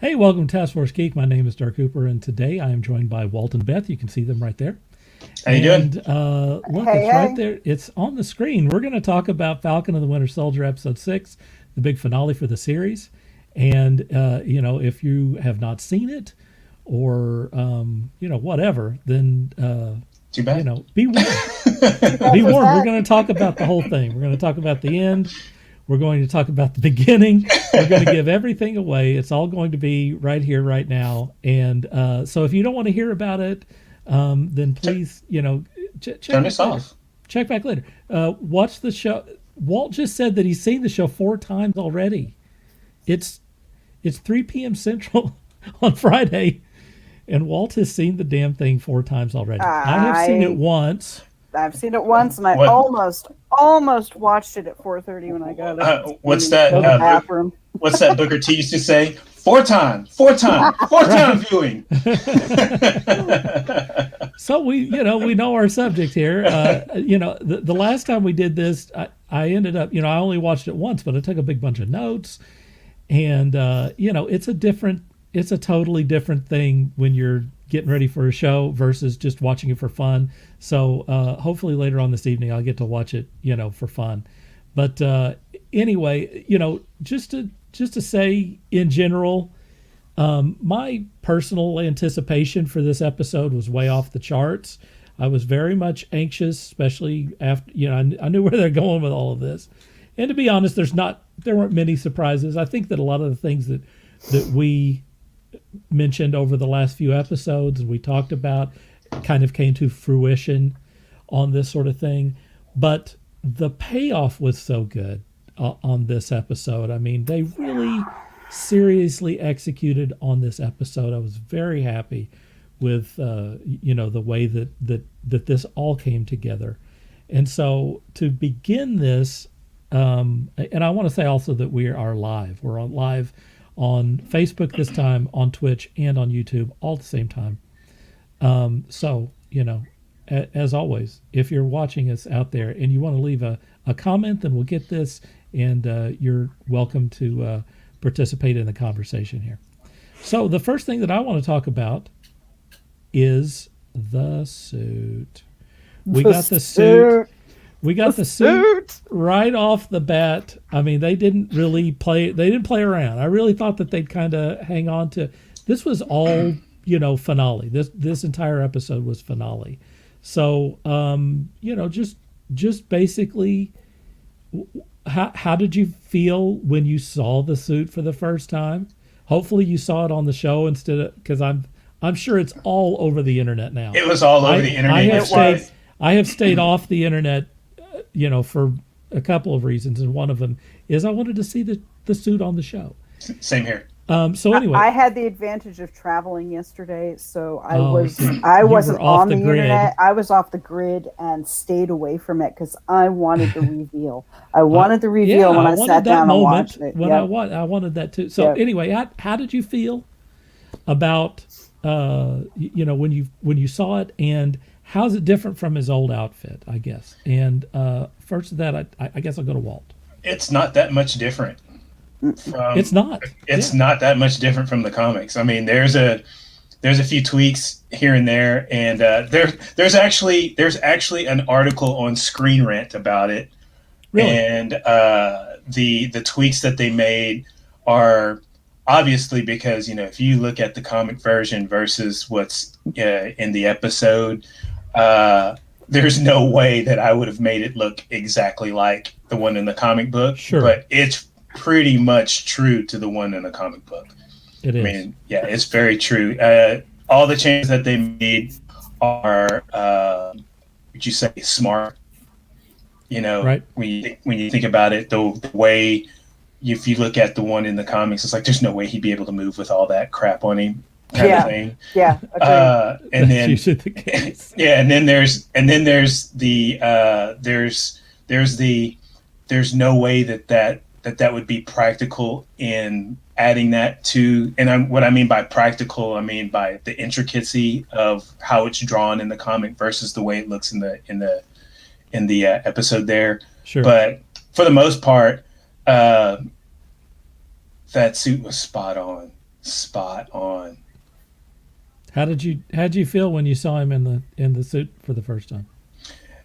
Hey, welcome to Task Force Geek. My name is Dark Cooper, and today I am joined by Walt and Beth. You can see them right there. How you doing? And look, Hey, it's right hey. there. It's on the screen. We're going to talk about Falcon and the Winter Soldier episode 6, the big finale for the series. And, if you have not seen it or, whatever, then, Too bad. be warned. Too bad Be for warned. We're that. going to talk about the whole thing. We're going to talk about the end. We're going to talk about the beginning. We're going to give everything away. It's all going to be right here, right now. And so if you don't want to hear about it, then please, check Turn back this later. off. Check back later. Watch the show. Walt just said that he's seen the show 4 times already. It's 3 p.m. Central on Friday, and Walt has seen the damn thing 4 times already. I have seen it once. I've seen it once, and I What? almost watched it at 4:30 when I got it. What's Go that? to the bathroom. What's that Booker T used to say? Four time viewing. So we know our subject here. The last time we did this, I ended up, I only watched it once, but I took a big bunch of notes, and it's a totally different thing when you're getting ready for a show versus just watching it for fun. So hopefully later on this evening I'll get to watch it, for fun. But anyway, just to say in general, my personal anticipation for this episode was way off the charts. I was very much anxious, especially after, I knew where they're going with all of this. And to be honest, there weren't many surprises. I think that a lot of the things that we mentioned over the last few episodes we talked about kind of came to fruition on this sort of thing. But the payoff was so good on this episode. I mean, they really seriously executed on this episode. I was very happy with the way that this all came together. And so to begin this, and I want to say also that we are live. We're on live on Facebook this time, on Twitch, and on YouTube all at the same time. So, as always, if you're watching us out there and you want to leave a comment, then we'll get this, and you're welcome to participate in the conversation here. So the first thing that I want to talk about is the suit. We got the suit. We got the suit right off the bat. I mean, they didn't play around. I really thought that they'd kind of hang on to. This was all, finale. This entire episode was finale. So, just basically, how did you feel when you saw the suit for the first time? Hopefully you saw it on the show instead of, because I'm sure it's all over the internet now. It was all over the internet. I have stayed off the internet, for a couple of reasons, and one of them is I wanted to see the suit on the show. Same here. So anyway, I had the advantage of traveling yesterday, so I you wasn't were off on the the grid. internet. I was off the grid and stayed away from it because I wanted the reveal. I wanted the reveal when I wanted sat that down and moment watched it. when Yep. I wanted that too. So Yep. anyway, how did you feel about when you saw it, and how's it different from his old outfit, I guess? And first of that, I guess I'll go to Walt. It's not that much different. It's not. It's not that much different from the comics. I mean, there's a few tweaks here and there, and there's actually an article on Screen Rant about it. Really? And the tweaks that they made are obviously because if you look at the comic version versus what's in the episode, there's no way that I would have made it look exactly like the one in the comic book. Sure. But it's pretty much true to the one in the comic book. It is. I mean, yeah, it's very true. All the changes that they made are, would you say, smart? Right. When you think about it, the way, if you look at the one in the comics, it's like there's no way he'd be able to move with all that crap on him, kind of thing. Yeah. Agreed. And That's then usually the case. yeah, and then there's no way that would be practical in adding that to, and what I mean by practical, I mean by the intricacy of how it's drawn in the comic versus the way it looks in the episode there. Sure. But for the most part, that suit was spot on. spot on. How'd you feel when you saw him in the suit for the first time?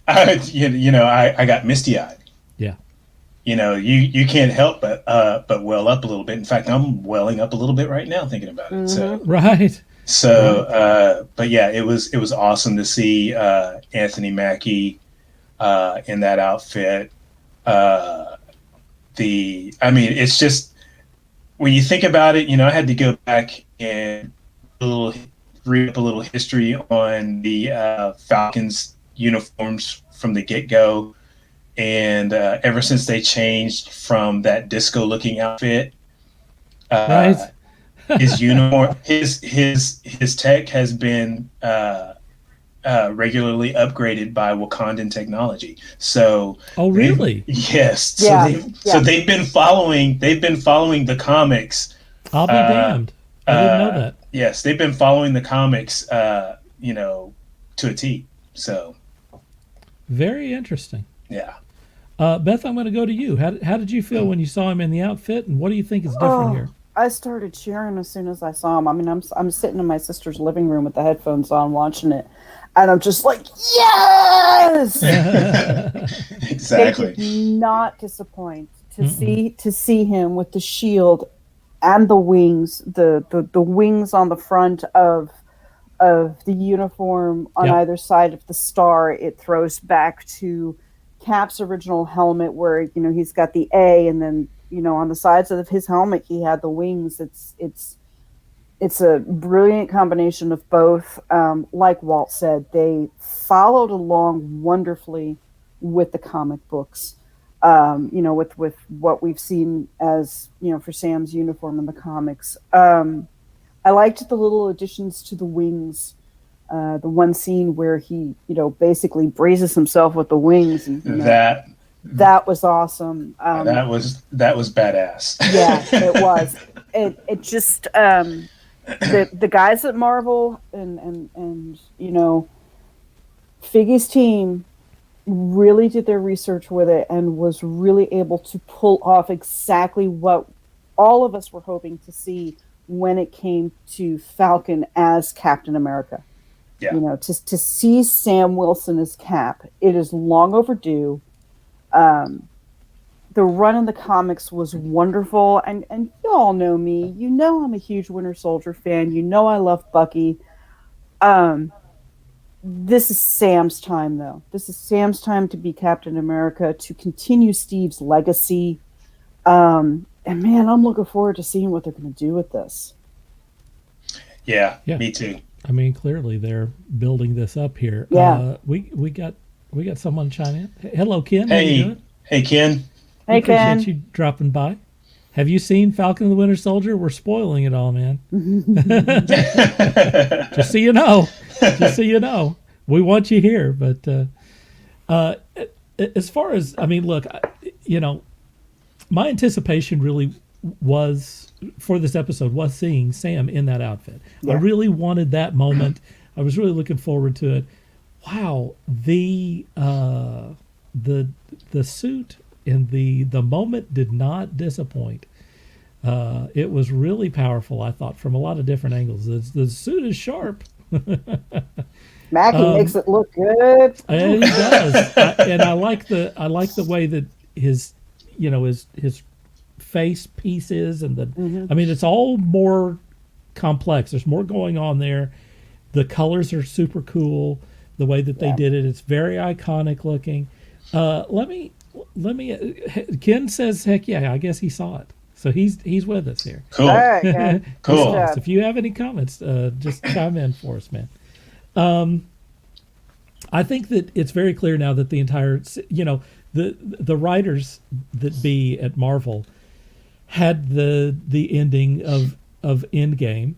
I got misty eyed. Yeah. You can't help but well up a little bit. In fact, I'm welling up a little bit right now thinking about it. So Right. but yeah, it was awesome to see Anthony Mackie in that outfit. It's just when you think about it, I had to go back and read up a little history on the Falcons uniforms from the get go. And ever since they changed from that disco looking outfit, Right. his uniform, his tech has been regularly upgraded by Wakandan technology. So, Oh, really? Yes. Yeah. So they've been following the comics. I'll be damned. I didn't know that. Yes, they've been following the comics, to a T. So, very interesting. yeah. Beth, I'm going to go to you. How did you feel when you saw him in the outfit, and what do you think is different here? I started cheering as soon as I saw him. I mean, I'm sitting in my sister's living room with the headphones on, watching it, and I'm just like, yes! Exactly. They did not disappoint to see him with the shield and the wings, the wings on the front of the uniform on either side of the star. It throws back to Cap's original helmet, where he's got the A, and then on the sides of his helmet he had the wings. It's a brilliant combination of both. Like Walt said, they followed along wonderfully with the comic books. With what we've seen as for Sam's uniform in the comics. I liked the little additions to the wings. The one scene where he, basically braces himself with the wings, and that was awesome. That was badass. Yeah, it was. It just the guys at Marvel and Figgy's team really did their research with it and was really able to pull off exactly what all of us were hoping to see when it came to Falcon as Captain America. Yeah. To see Sam Wilson as Cap, it is long overdue. The run in the comics was wonderful, and you all know me. I'm a huge Winter Soldier fan. I love Bucky. This is Sam's time, though. This is Sam's time to be Captain America, to continue Steve's legacy. And man, I'm looking forward to seeing what they're going to do with this. Yeah, me too. I mean, clearly they're building this up here. Yeah. We got someone chime in. Hello, Ken. Hey, how you doing? Hey, Ken. Hey, Appreciate Ken. you dropping by. Have you seen Falcon and the Winter Soldier? We're spoiling it all, man. Just so you know. We want you here. But as far as, look, my anticipation really was, for this episode, was seeing Sam in that outfit. Yeah. I really wanted that moment. I was really looking forward to it. Wow, the suit and the moment did not disappoint. It was really powerful, I thought, from a lot of different angles. The suit is sharp. Mackie makes it look good. And he does. I like the way that his face piece is, and it's all more complex. There's more going on there. The colors are super cool. The way that they did it, it's very iconic looking. Let me. Ken says, "Heck yeah, I guess he saw it." So he's with us here. Cool. All right, yeah. Cool. So if you have any comments, just chime in for us, man. I think that it's very clear now that the entire, the writers that be at Marvel had the ending of Endgame,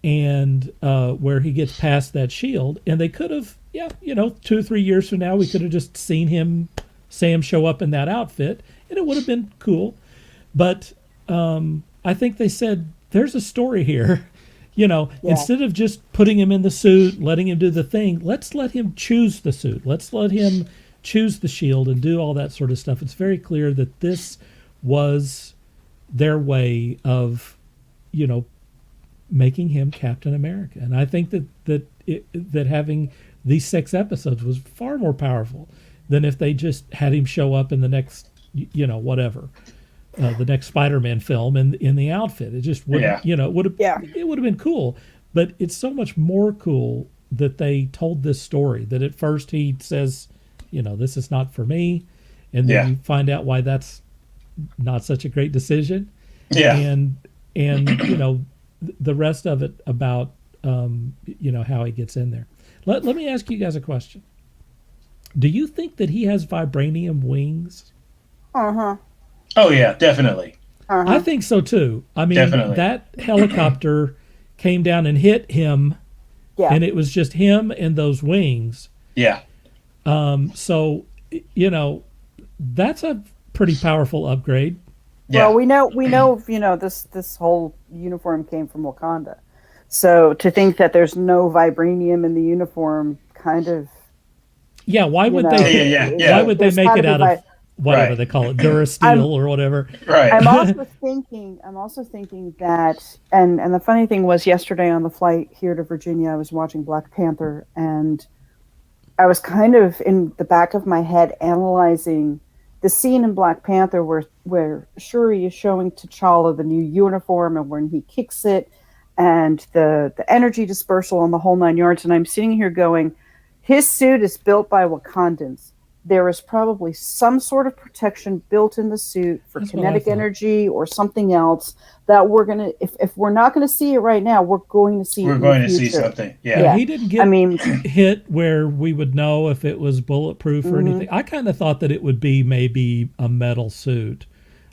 and where he gets past that shield, and they could have, 2 or 3 years from now, we could have just seen Sam show up in that outfit, and it would have been cool. But I think they said, there's a story here. Instead of just putting him in the suit, letting him do the thing, let's let him choose the suit. Let's let him choose the shield and do all that sort of stuff. It's very clear that this was their way of, making him Captain America. And I think that having these 6 episodes was far more powerful than if they just had him show up in the next, whatever, the next Spider-Man film in the outfit. It just wouldn't, it would have been cool. But it's so much more cool that they told this story, that at first he says, this is not for me. And then you find out why that's not such a great decision. Yeah. And the rest of it about, how he gets in there. Let me ask you guys a question. Do you think that he has vibranium wings? Uh-huh. Oh, yeah, definitely. Uh-huh. I think so, too. I mean, Definitely. That helicopter came down and hit him, and it was just him and those wings. Yeah. So, that's a pretty powerful upgrade. Yeah. Well, we know, this whole uniform came from Wakanda. So to think that there's no vibranium in the uniform kind of... Yeah, why would they? Why would they make it out of whatever they call it, Durasteel or whatever? Right. I'm also thinking that, and the funny thing was, yesterday on the flight here to Virginia, I was watching Black Panther, and I was kind of in the back of my head analyzing the scene in Black Panther where Shuri is showing T'Challa the new uniform, and when he kicks it, and the energy dispersal on the whole 9 yards, and I'm sitting here going, his suit is built by Wakandans. There is probably some sort of protection built in the suit for kinetic energy or something else that we're gonna. If we're not going to see it right now, we're going to see. We're going to see something. Yeah, he didn't get hit where we would know if it was bulletproof or anything. I kind of thought that it would be maybe a metal suit.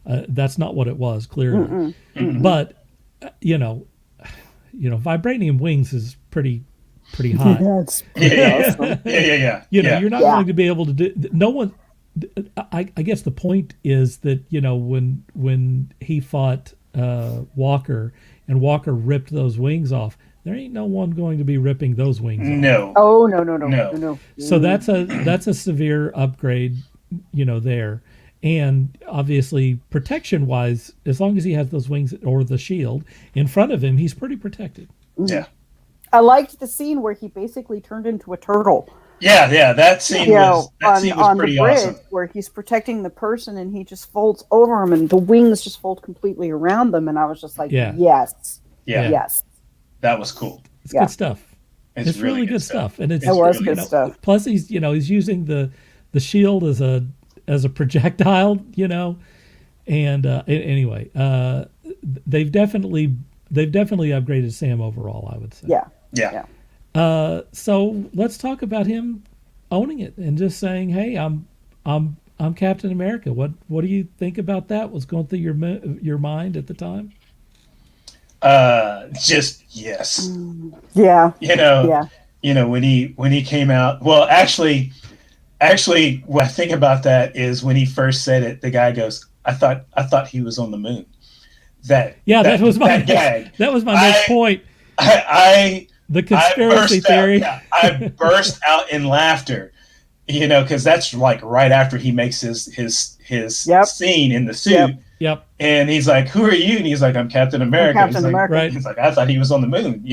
That's not what it was, clearly. But vibranium wings is pretty high. Yeah, it's pretty awesome. Yeah. You're not going to be able to do. No one. I guess the point is that when he fought Walker and Walker ripped those wings off, there ain't no one going to be ripping those wings off. No. Oh no. So that's a severe upgrade, there. And obviously, protection-wise, as long as he has those wings or the shield in front of him, he's pretty protected. Yeah. I liked the scene where he basically turned into a turtle. Yeah. That scene was on pretty the bridge, awesome. where he's protecting the person and he just folds over him and the wings just fold completely around them. And I was just like, yes. That was cool. It's good stuff. It's really good stuff. And it was good stuff. Plus, he's using the shield as a projectile, And anyway, they've definitely upgraded Sam overall, I would say. Yeah. So let's talk about him owning it and just saying, "Hey, I'm Captain America." What do you think about that? What's going through your mind at the time? Just yes. Yeah. When he came out. Well, actually, what I think about that is when he first said it, the guy goes, "I thought he was on the moon." That was my gag. That was my next point. The conspiracy theory. I burst out in laughter, because that's like right after he makes his scene in the suit. Yep. And he's like, "Who are you?" And he's like, "I'm Captain America." Right. He's like, "I thought he was on the moon,"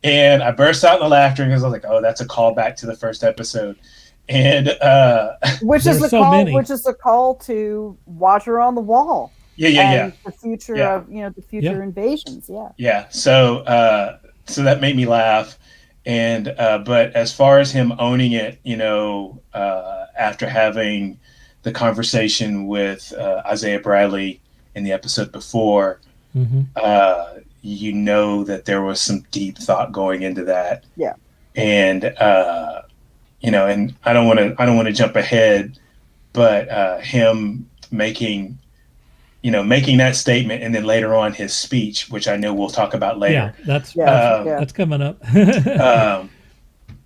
And I burst out in laughter because I was like, "Oh, that's a callback to the first episode." And which is the call to Watcher on the Wall. Yeah. The future of the future invasions. Yeah. So that made me laugh, and but as far as him owning it, after having the conversation with Isaiah Bradley in the episode before, that there was some deep thought going into that. Yeah. And and I don't want to jump ahead, but him making that statement, and then later on his speech, which I know we'll talk about later. Yeah, that's coming up.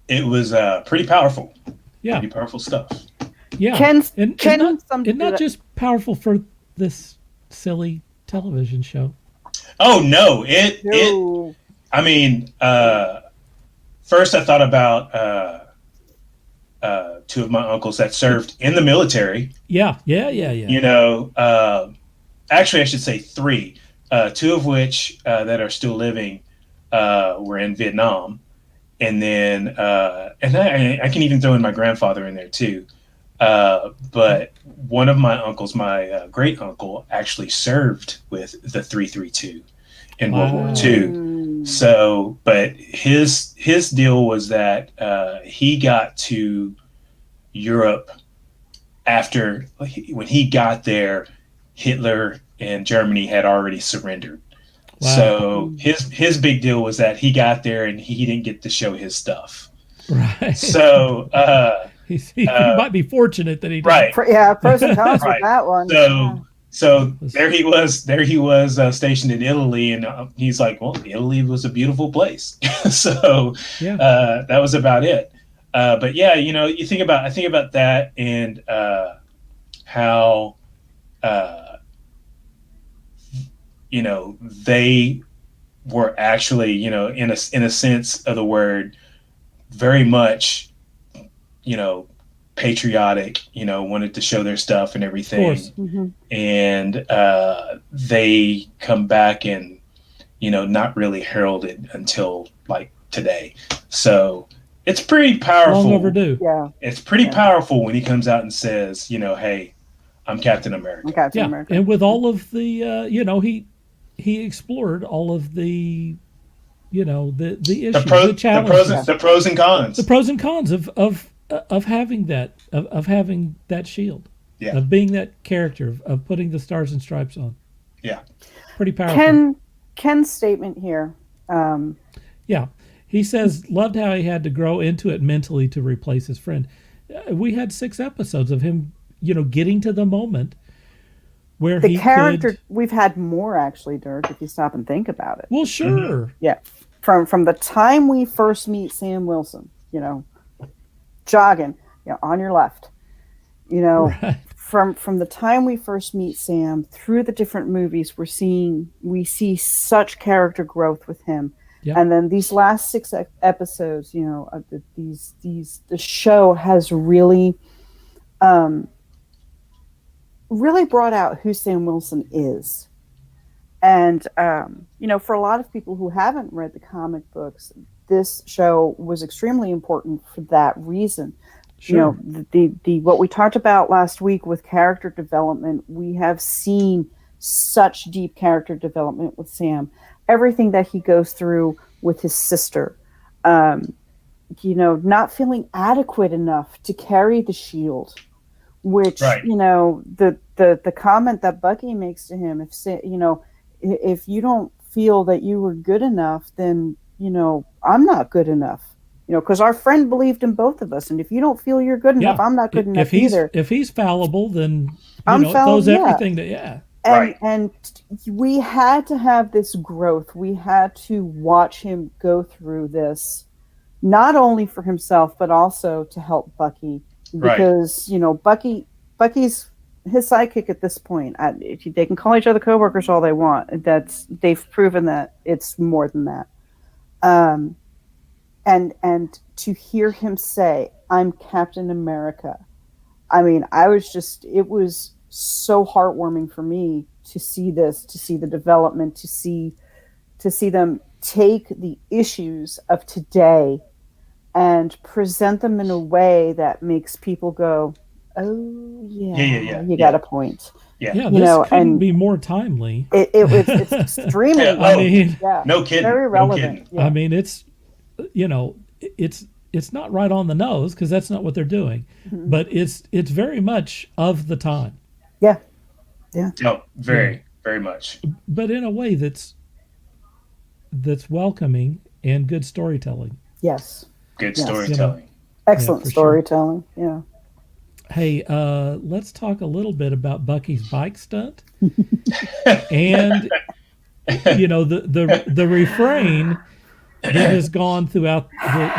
It was pretty powerful. Yeah, pretty powerful stuff. Yeah, not just powerful for this silly television show. Oh no, I mean, first I thought about two of my uncles that served in the military. Yeah. Actually, I should say three. Two of which that are still living were in Vietnam. And then, and I can even throw in my grandfather in there too. But one of my uncles, my great uncle, actually served with the 332 in World War II. So, but his deal was that he got to Europe after, when he got there, Hitler and Germany had already surrendered. Wow. So his big deal was that he got there and he didn't get to show his stuff. Right. So he might be fortunate that he did. Right. Yeah, pros and cons with that one. So there he was stationed in Italy, and he's like, well, Italy was a beautiful place. So that was about it. But yeah, I think about that and how they were actually, in a sense of the word, very much, patriotic, wanted to show their stuff and everything. Of course. Mm-hmm. And they come back and, not really heralded until like today. So it's pretty powerful. Long overdue. Yeah. It's pretty powerful when he comes out and says, hey, I'm Captain America. I'm Captain America. And with all of the, he explored all of the, the issues, the challenges, the pros and cons, of having that shield, of being that character, of putting the stars and stripes on. Yeah, pretty powerful. Ken's statement here. He says loved how he had to grow into it mentally to replace his friend. We had 6 episodes of him, getting to the moment where the character. We've had more actually, Dirk, if you stop and think about it. Well, sure. Mm-hmm. Yeah, from the time we first meet Sam Wilson, jogging, on your left, right. from the time we first meet Sam through the different movies, we see such character growth with him. Yep. And then these last 6 episodes, the show has really brought out who Sam Wilson is. And, for a lot of people who haven't read the comic books, this show was extremely important for that reason. Sure. The what we talked about last week with character development, we have seen such deep character development with Sam. Everything that he goes through with his sister, not feeling adequate enough to carry the shield, which, the comment that Bucky makes to him, if you don't feel that you were good enough, then, I'm not good enough, because our friend believed in both of us. And if you don't feel you're good enough, I'm not good enough either. If he's fallible, then it throws everything to, And we had to have this growth. We had to watch him go through this, not only for himself, but also to help Bucky. Because, Bucky's his sidekick at this point. They can call each other coworkers all they want. They've proven that it's more than that. And to hear him say, "I'm Captain America," I mean, it was so heartwarming for me to see this, to see the development, to see them take the issues of today and present them in a way that makes people go, "Oh yeah, you got a point." This couldn't be more timely. It's extremely no kidding, very relevant. No kidding. I mean, it's it's not right on the nose, because that's not what they're doing, but it's very much of the time. Yeah. No, very much. But in a way that's welcoming and good storytelling. Yes. Good storytelling. Excellent storytelling. Sure. Yeah. Hey, let's talk a little bit about Bucky's bike stunt, and the refrain that has gone throughout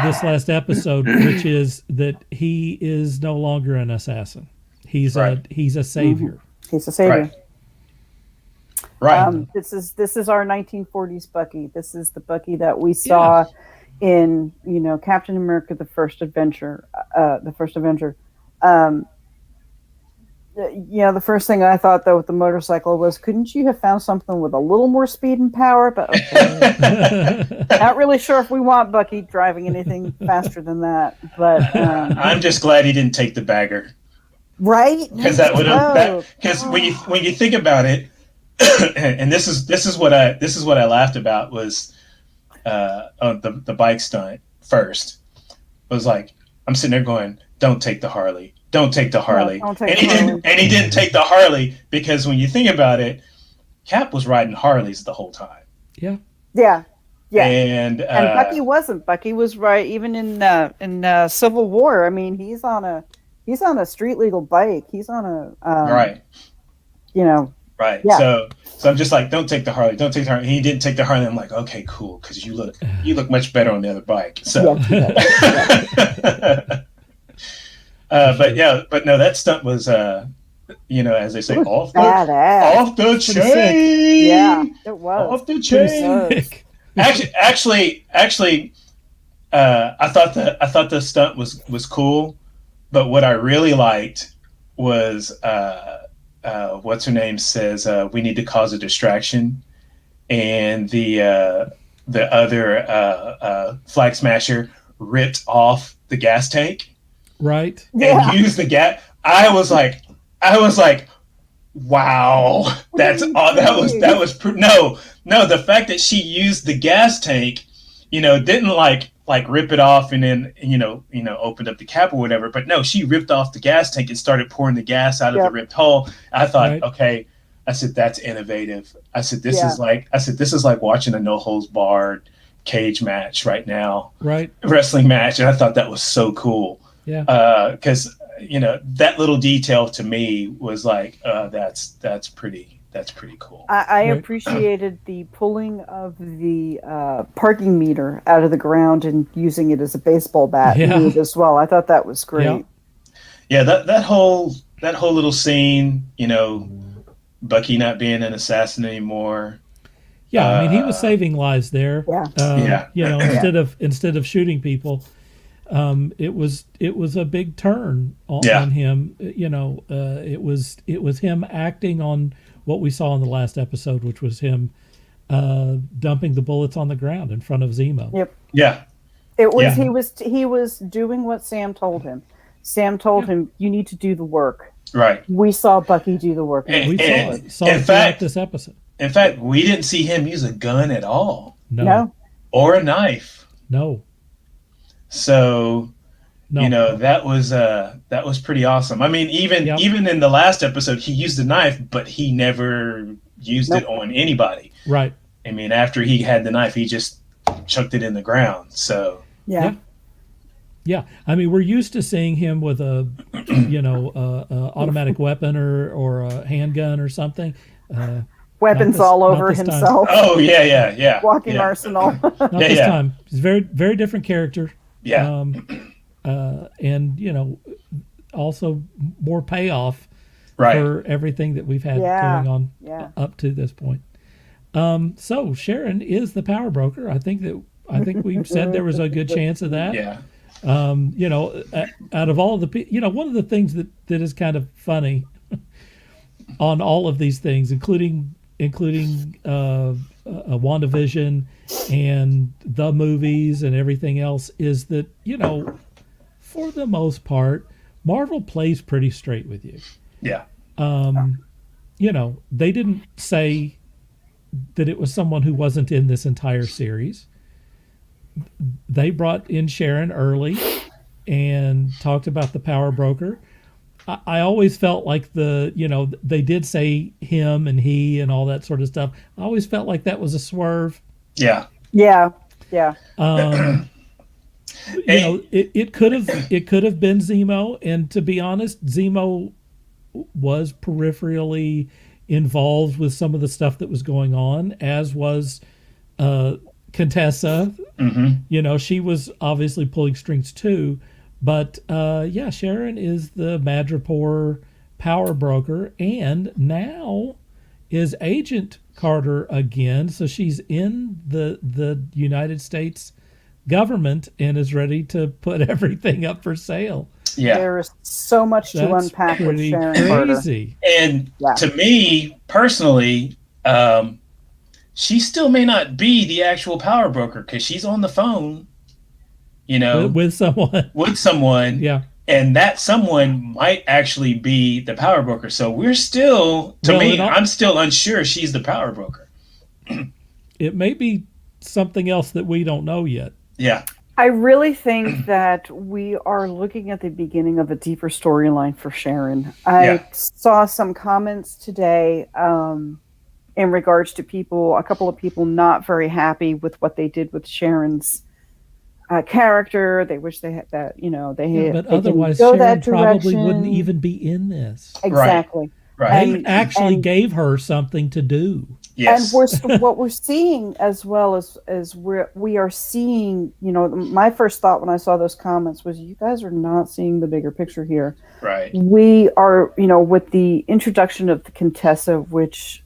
this last episode, which is that he is no longer an assassin. He's a savior. Mm-hmm. He's a savior. Right. This is our 1940s Bucky. This is the Bucky that we saw in Captain America: The First Avenger. Yeah, the first thing I thought though with the motorcycle was, couldn't you have found something with a little more speed and power? But okay, not really sure if we want Bucky driving anything faster than that. But I'm just glad he didn't take the bagger, right? because that would have because when you think about it, and this is what I laughed about was the bike stunt first. It was like, I'm sitting there going, don't take the Harley. Don't take the Harley. No, don't take the Harley. And he didn't take the Harley because when you think about it, Cap was riding Harleys the whole time. Yeah. Yeah. Yeah. And Bucky wasn't. Bucky was right even in Civil War. I mean, he's on a street legal bike. He's on a right. You know. Right. Yeah. So I'm just like, don't take the Harley. Don't take the Harley. He didn't take the Harley. I'm like, okay, cool, because you look much better on the other bike. So. Yeah. But no, that stunt was, as they say, off the chain. Yeah, it was off the chain. Actually, I thought the stunt was cool, but what I really liked was what's her name says we need to cause a distraction, and the other Flag Smasher ripped off the gas tank. Right. And use the gas. I was like, wow, that's all. No. The fact that she used the gas tank, didn't like rip it off and then opened up the cap or whatever. But no, she ripped off the gas tank and started pouring the gas out of the ripped hole. I thought, okay. I said, that's innovative. I said, this is like watching a no holds barred cage match right now. Right. Wrestling match, and I thought that was so cool. Yeah. Because that little detail to me was like, that's pretty cool. I appreciated the pulling of the parking meter out of the ground and using it as a baseball bat as well. I thought that was great. Yeah, that whole little scene, Bucky not being an assassin anymore. Yeah, I mean, he was saving lives there. Yeah. Instead of shooting people. It was a big turn on him. It was him acting on what we saw in the last episode, which was him dumping the bullets on the ground in front of Zemo. Yep. Yeah. It was he was doing what Sam told him. Sam told him, you need to do the work. Right. We saw Bucky do the work. We saw it throughout this episode. In fact, we didn't see him use a gun at all. No. Or a knife. No. So, that was pretty awesome. I mean, even in the last episode, he used a knife, but he never used it on anybody. Right. I mean, after he had the knife, he just chucked it in the ground. So yeah. I mean, we're used to seeing him with a, automatic weapon or a handgun or something. Weapons all over himself. Time. Oh yeah. Walking arsenal. Not this time. He's a very, very different character. Yeah. And also more payoff for everything that we've had going on up to this point. So Sharon is the power broker. I think we said there was a good chance of that. Yeah. Out of all the one of the things that is kind of funny on all of these things, including WandaVision and the movies and everything else, is that for the most part, Marvel plays pretty straight with you. Yeah. They didn't say that it was someone who wasn't in this entire series. They brought in Sharon early and talked about the power broker. I always felt like they did say him and he and all that sort of stuff. I always felt like that was a swerve. Yeah. Yeah. It could have been Zemo, and to be honest, Zemo was peripherally involved with some of the stuff that was going on, as was Contessa. Mm-hmm. She was obviously pulling strings too. But Sharon is the Madripoor power broker, and now is Agent Carter again. So she's in the United States government and is ready to put everything up for sale. Yeah. There is so much to That's unpack with pretty Sharon Carter. crazy. And Yeah. to me personally, she still may not be the actual power broker because she's on the phone, With someone. with someone. Yeah. And that someone might actually be the power broker. So we're still, I'm still unsure she's the power broker. It may be something else that we don't know yet. Yeah. I really think that we are looking at the beginning of a deeper storyline for Sharon. I saw some comments today in regards to a couple of people not very happy with what they did with Sharon's character. They wish they had that, But otherwise, Sharon probably wouldn't even be in this. Exactly. Right. They actually gave her something to do. Yes. And what we're seeing as well as we are seeing, my first thought when I saw those comments was, you guys are not seeing the bigger picture here. Right. We are, with the introduction of the Contessa, which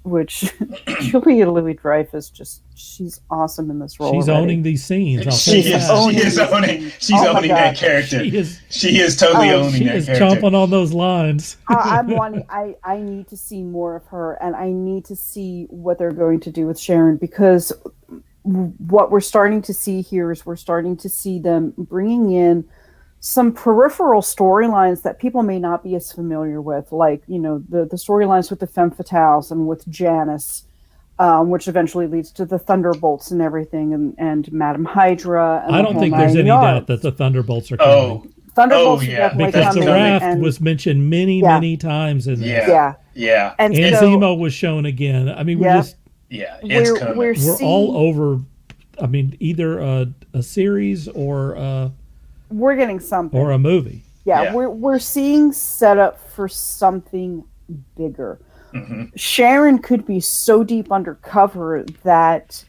Julia Louis-Dreyfus, she's awesome in this role. She's already. owning these scenes. She's owning that character. She is totally owning that character. She is chomping on those lines. I need to see more of her, and I need to see what they're going to do with Sharon, because what we're starting to see here is we're starting to see them bringing in some peripheral storylines that people may not be as familiar with, like, the storylines with the Femme Fatales and with Janice, which eventually leads to the Thunderbolts and everything, and Madame Hydra. And I don't think there's any doubt that the Thunderbolts are coming. Thunderbolts are definitely because coming. the Raft was mentioned many times in this. Yeah. And Zemo was shown again. I mean, it's coming. We're all over. I mean, either a series or we're getting something, or a movie. Yeah. We're seeing setup for something bigger. Mm-hmm. Sharon could be so deep undercover that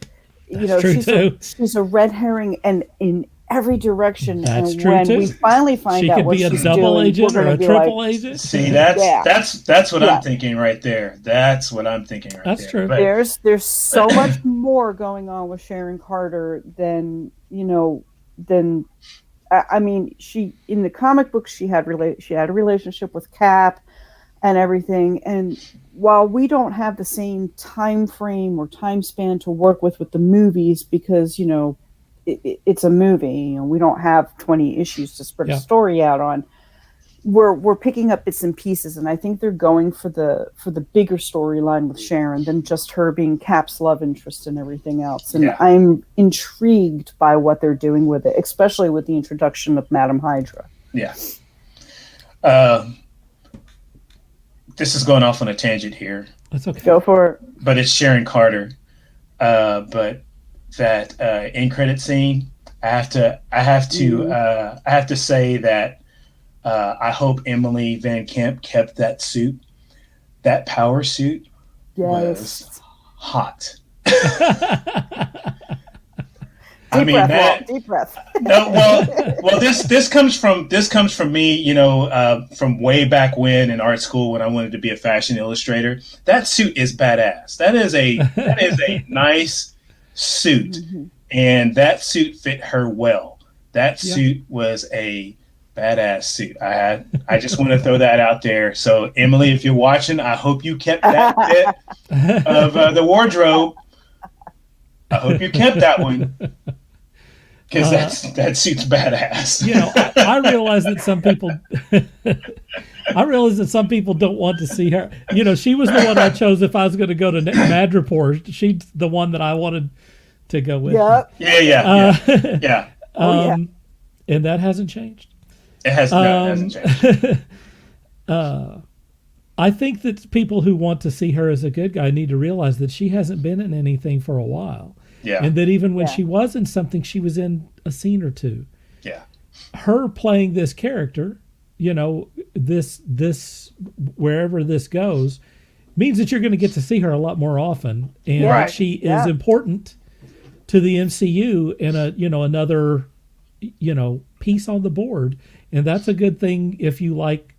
she's a red herring and in every direction. That's and true when too. We finally find out what she's doing. She could be a double agent or a triple agent. See, that's what I'm thinking right there. That's what I'm thinking right there. That's true. But there's so much more going on with Sharon Carter than I mean, she in the comic book she had a relationship with Cap and everything, and while we don't have the same time frame or time span to work with the movies, because it's a movie and we don't have 20 issues to spread a story out on, we're picking up bits and pieces, and I think they're going for the bigger storyline with Sharon than just her being Cap's love interest and everything else. And I'm intrigued by what they're doing with it, especially with the introduction of Madame Hydra. Yeah. This is going off on a tangent here. That's okay. Go for it. But it's Sharon Carter. But that end credit scene, I have to say that I hope Emily Van Camp kept that suit. That power suit was hot. Deep breath. No, well, this comes from me, from way back when in art school when I wanted to be a fashion illustrator. That suit is badass. That is a nice suit, and that suit fit her well. That suit was a badass suit. I just want to throw that out there. So Emily, if you're watching, I hope you kept that bit of the wardrobe. I hope you kept that one. Because that suit's badass. I realize that some people don't want to see her. She was the one I chose if I was going to go to Madripoor. She's the one that I wanted to go with. Yep. Yeah. And that hasn't changed. It hasn't changed. I think that people who want to see her as a good guy need to realize that she hasn't been in anything for a while. Yeah. And that even when she was in something, she was in a scene or two. Yeah. Her playing this character, this wherever this goes, means that you're going to get to see her a lot more often, and she is important to the MCU and another piece on the board, and that's a good thing if you like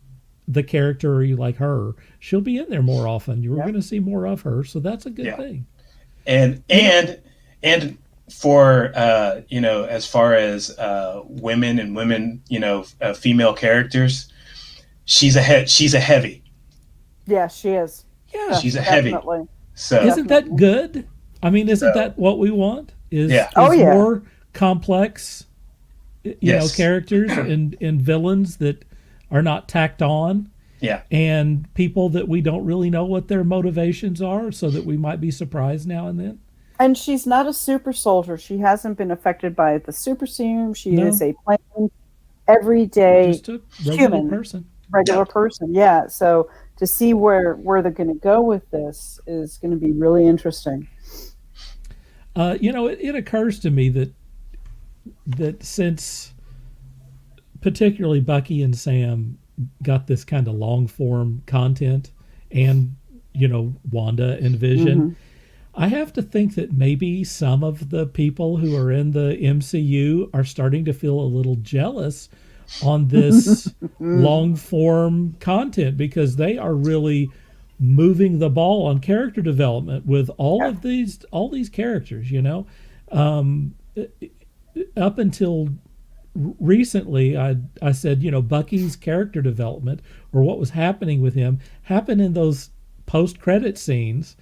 the character or you like her. She'll be in there more often. You're going to see more of her, so that's a good thing. And for as far as women and female characters, she's a heavy. Yeah, she is. Yeah, she's a heavy. Definitely. So isn't that good? I mean, isn't that what we want? Is more complex, characters and villains that are not tacked on. Yeah. And people that we don't really know what their motivations are, so that we might be surprised now and then. And she's not a super soldier. She hasn't been affected by the super serum. She is a plain, everyday just a regular person. Regular person, yeah. So to see where they're going to go with this is going to be really interesting. It occurs to me that since particularly Bucky and Sam got this kind of long form content, and Wanda and Vision, I have to think that maybe some of the people who are in the MCU are starting to feel a little jealous on this long form content, because they are really moving the ball on character development with all these characters. Up until recently, I said, Bucky's character development, or what was happening with him, happened in those post-credit scenes,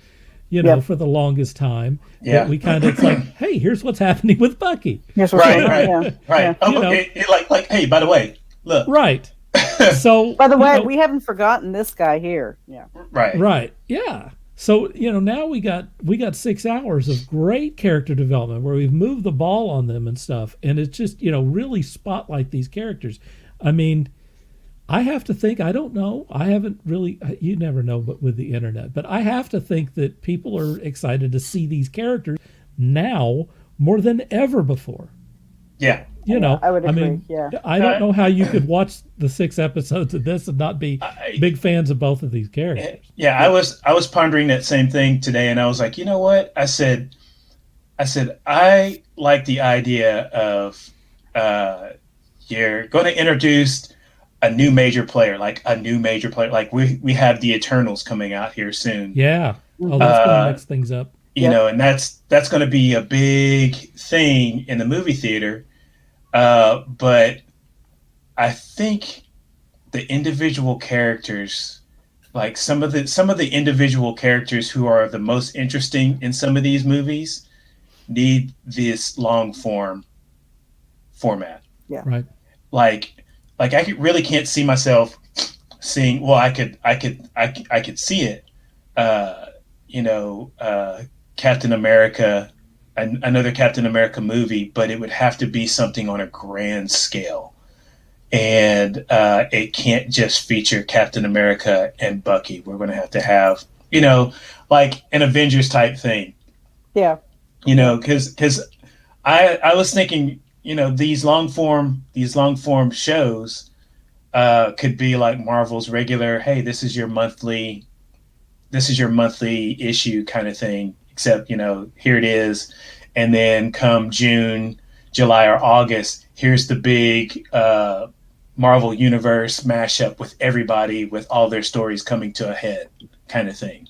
for the longest time. Yeah. That we kind of, it's like, hey, here's what's happening with Bucky. Right. Oh, okay. Like, hey, by the way, look. Right. So, by the way, we haven't forgotten this guy here. Yeah. Right. Yeah. So, now we got 6 hours of great character development where we've moved the ball on them and stuff. And it's just, really spotlight these characters. I mean, I have to think, I don't know. I haven't really, you never know, but with the internet, but I have to think that people are excited to see these characters now more than ever before. Yeah. I would agree. I don't know how you could watch the 6 episodes of this and not be big fans of both of these characters. Yeah, I was pondering that same thing today, and I was like, you know what? I said, I like the idea of you're going to introduce a new major player. Like we have the Eternals coming out here soon. Yeah. Oh, that's going to mix things up. And that's going to be a big thing in the movie theater. But I think the individual characters, like some of the individual characters who are the most interesting in some of these movies, need this long form format. Yeah. Right. Like I really can't see myself seeing. Well, I could see it. Captain America. Another Captain America movie, but it would have to be something on a grand scale, and it can't just feature Captain America and Bucky. We're going to have like an Avengers type thing. Yeah. Because I was thinking, these long form shows could be like Marvel's regular. Hey, this is your monthly issue kind of thing. Except, here it is. And then come June, July, or August, here's the big Marvel Universe mashup with everybody with all their stories coming to a head kind of thing.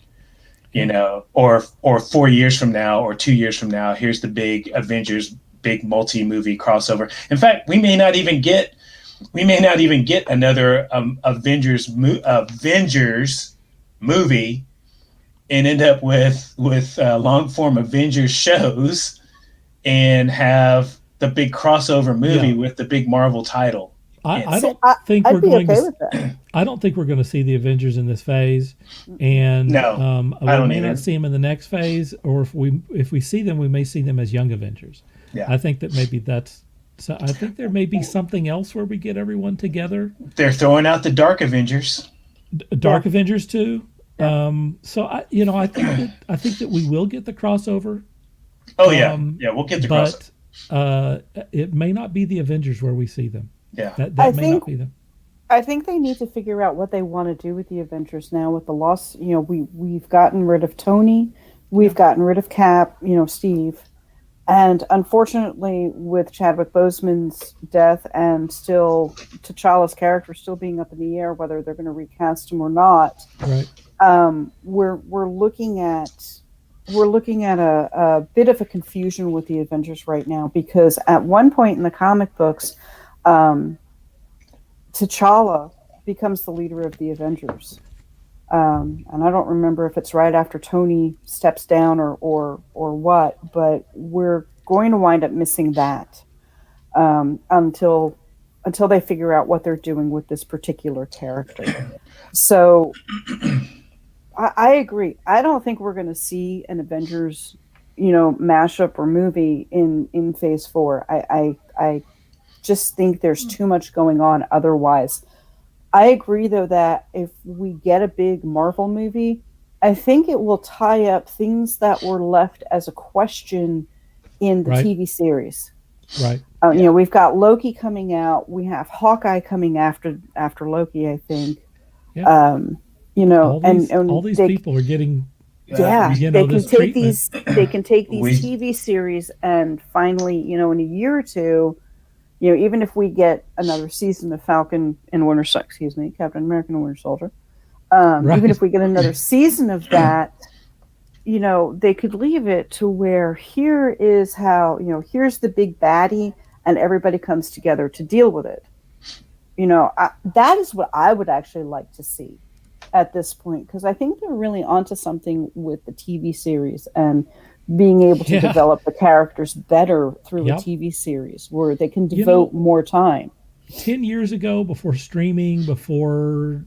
Or 4 years from now or 2 years from now, here's the big Avengers, big multi-movie crossover. In fact, we may not even get another Avengers movie and end up with long form Avengers shows and have the big crossover movie with the big Marvel title. I don't think we're going to see the Avengers in this phase, and we may not see them in the next phase, or if we see them, we may see them as young Avengers. Yeah. I think that maybe that's. So I think there may be something else where we get everyone together. They're throwing out the Dark Avengers. Avengers too. So I think that we will get the crossover. Oh yeah, we'll get the crossover. But it may not be the Avengers where we see them. Yeah, that may not be them. I think they need to figure out what they want to do with the Avengers now. With the loss, we've gotten rid of Tony, we've gotten rid of Cap, Steve, and unfortunately, with Chadwick Boseman's death and still T'Challa's character still being up in the air whether they're going to recast him or not. Right. We're looking at we're looking at a bit of a confusion with the Avengers right now, because at one point in the comic books, T'Challa becomes the leader of the Avengers. And I don't remember if it's right after Tony steps down or what, but we're going to wind up missing that until they figure out what they're doing with this particular character. So I agree. I don't think we're going to see an Avengers, mashup or movie in Phase 4. I just think there's too much going on otherwise. I agree, though, that if we get a big Marvel movie, I think it will tie up things that were left as a question in the TV series. Right. We've got Loki coming out. We have Hawkeye coming after Loki, I think. Yeah. All these people are getting. They can take these TV series and finally, in a year or two, even if we get another season of Captain American and Winter Soldier, even if we get another season of that, they could leave it to where here is how, here's the big baddie and everybody comes together to deal with it. That is what I would actually like to see at this point, because I think they're really onto something with the TV series and being able to develop the characters better through a TV series where they can devote more time. 10 years ago, before streaming, before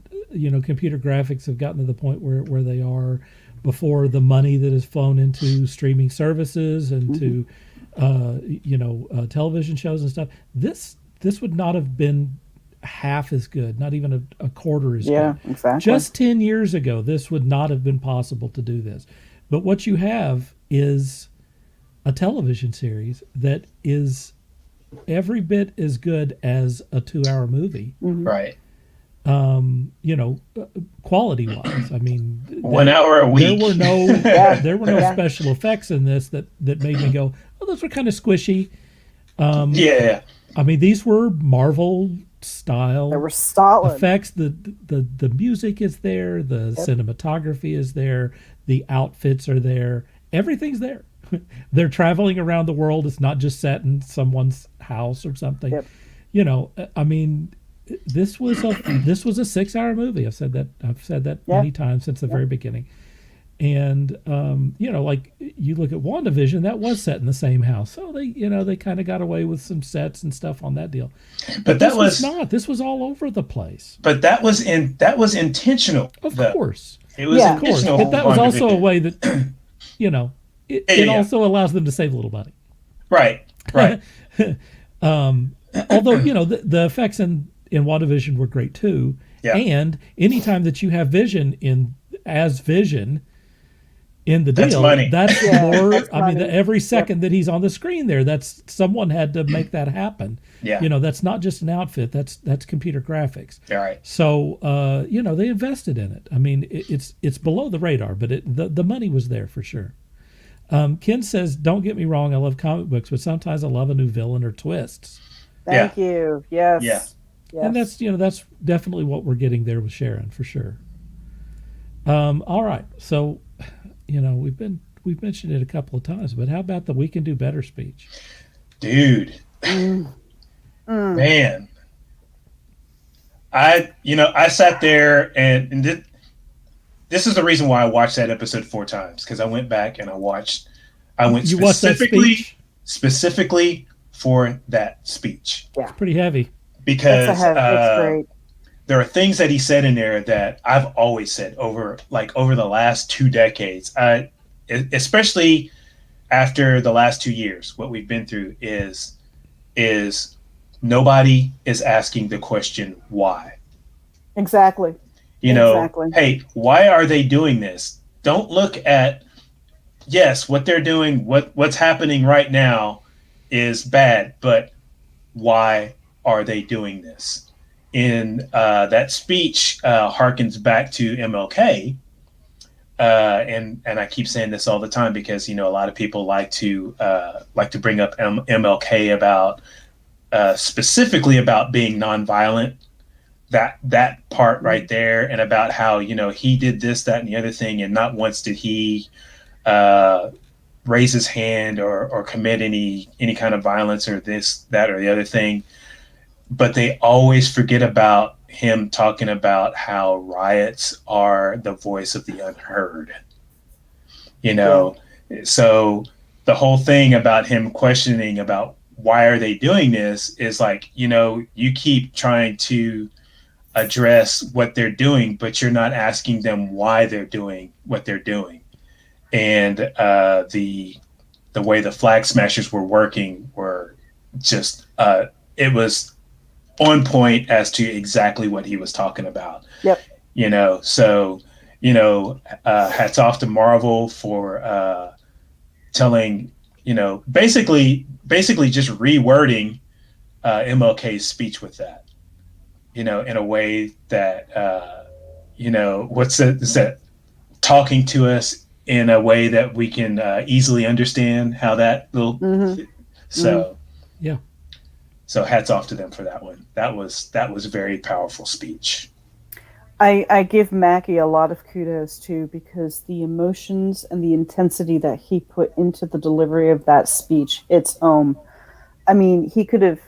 computer graphics have gotten to the point where they are, before the money that has flown into streaming services and to television shows and stuff, this would not have been half as good, not even a quarter as good. Yeah, exactly. Just 10 years ago, this would not have been possible to do this. But what you have is a television series that is every bit as good as a 2-hour movie. Mm-hmm. Right. Quality wise, I mean, 1 hour a week. There were no special effects in this that made me go, oh, those were kind of squishy. I mean, these were Marvel style. They were solid effects. The music is there. The cinematography is there. The outfits are there. Everything's there. They're traveling around the world. It's not just set in someone's house or something. Yep. I mean, this was a 6-hour movie. I've said that many times since the very beginning. And like you look at WandaVision, that was set in the same house, so they kind of got away with some sets and stuff on that deal. But that was not. This was all over the place. But that was intentional. Of course, it was intentional. But that was also a way that it also allows them to save a little money. Right. Although the effects in WandaVision were great too. Yeah. And anytime that you have Vision as Vision in the deal, that's more. That's I mean, every second that he's on the screen there, that's someone had to make that happen. Yeah. That's not just an outfit. That's computer graphics. All right. So they invested in it. I mean, it's below the radar, but the money was there for sure. Ken says, "Don't get me wrong, I love comic books, but sometimes I love a new villain or twists." Thank you. Yes. Yeah. And that's definitely what we're getting there with Sharon for sure. All right, so we've mentioned it a couple of times, but how about the "We Can Do Better" speech? Dude, man, I sat there and this is the reason why I watched that episode 4 times, because I went back and I went specifically for that speech. Yeah, it's pretty heavy because that's great. There are things that he said in there that I've always said over the last 2 decades. Especially after the last 2 years, what we've been through is nobody is asking the question why. Exactly. Hey, why are they doing this? Don't look at what they're doing, what's happening right now is bad, but why are they doing this? In that speech harkens back to MLK, and I keep saying this all the time because a lot of people like to bring up MLK about specifically about being nonviolent, that part right there, and about how he did this, that, and the other thing, and not once did he raise his hand or commit any kind of violence or this, that, or the other thing. But they always forget about him talking about how riots are the voice of the unheard. So the whole thing about him questioning about why are they doing this is like, you keep trying to address what they're doing, but you're not asking them why they're doing what they're doing. And the way the Flag Smashers were working were just it was on point as to exactly what he was talking about. Yep. So hats off to Marvel for telling, basically just rewording MLK's speech with that, in a way that what's it, is that talking to us in a way that we can easily understand how that will. Yeah. So hats off to them for that one. That was a very powerful speech. I give Mackie a lot of kudos too, because the emotions and the intensity that he put into the delivery of that speech, it's I mean, he could have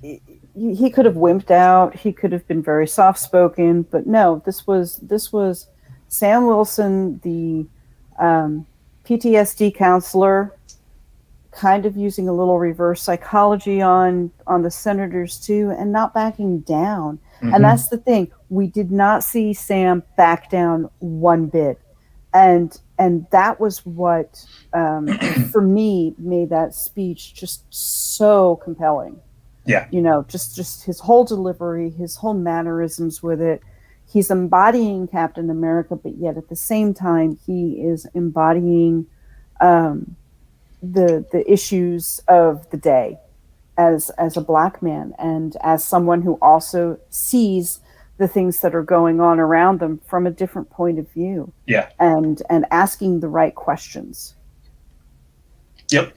wimped out. He could have been very soft spoken, but no, this was Sam Wilson, the PTSD counselor, kind of using a little reverse psychology on the senators too, and not backing down. Mm-hmm. And that's the thing. We did not see Sam back down one bit. And that was what, for me, made that speech just so compelling. Yeah. Just his whole delivery, his whole mannerisms with it. He's embodying Captain America, but yet at the same time, he is embodying the issues of the day as a Black man, and as someone who also sees the things that are going on around them from a different point of view. Yeah. And asking the right questions. Yep.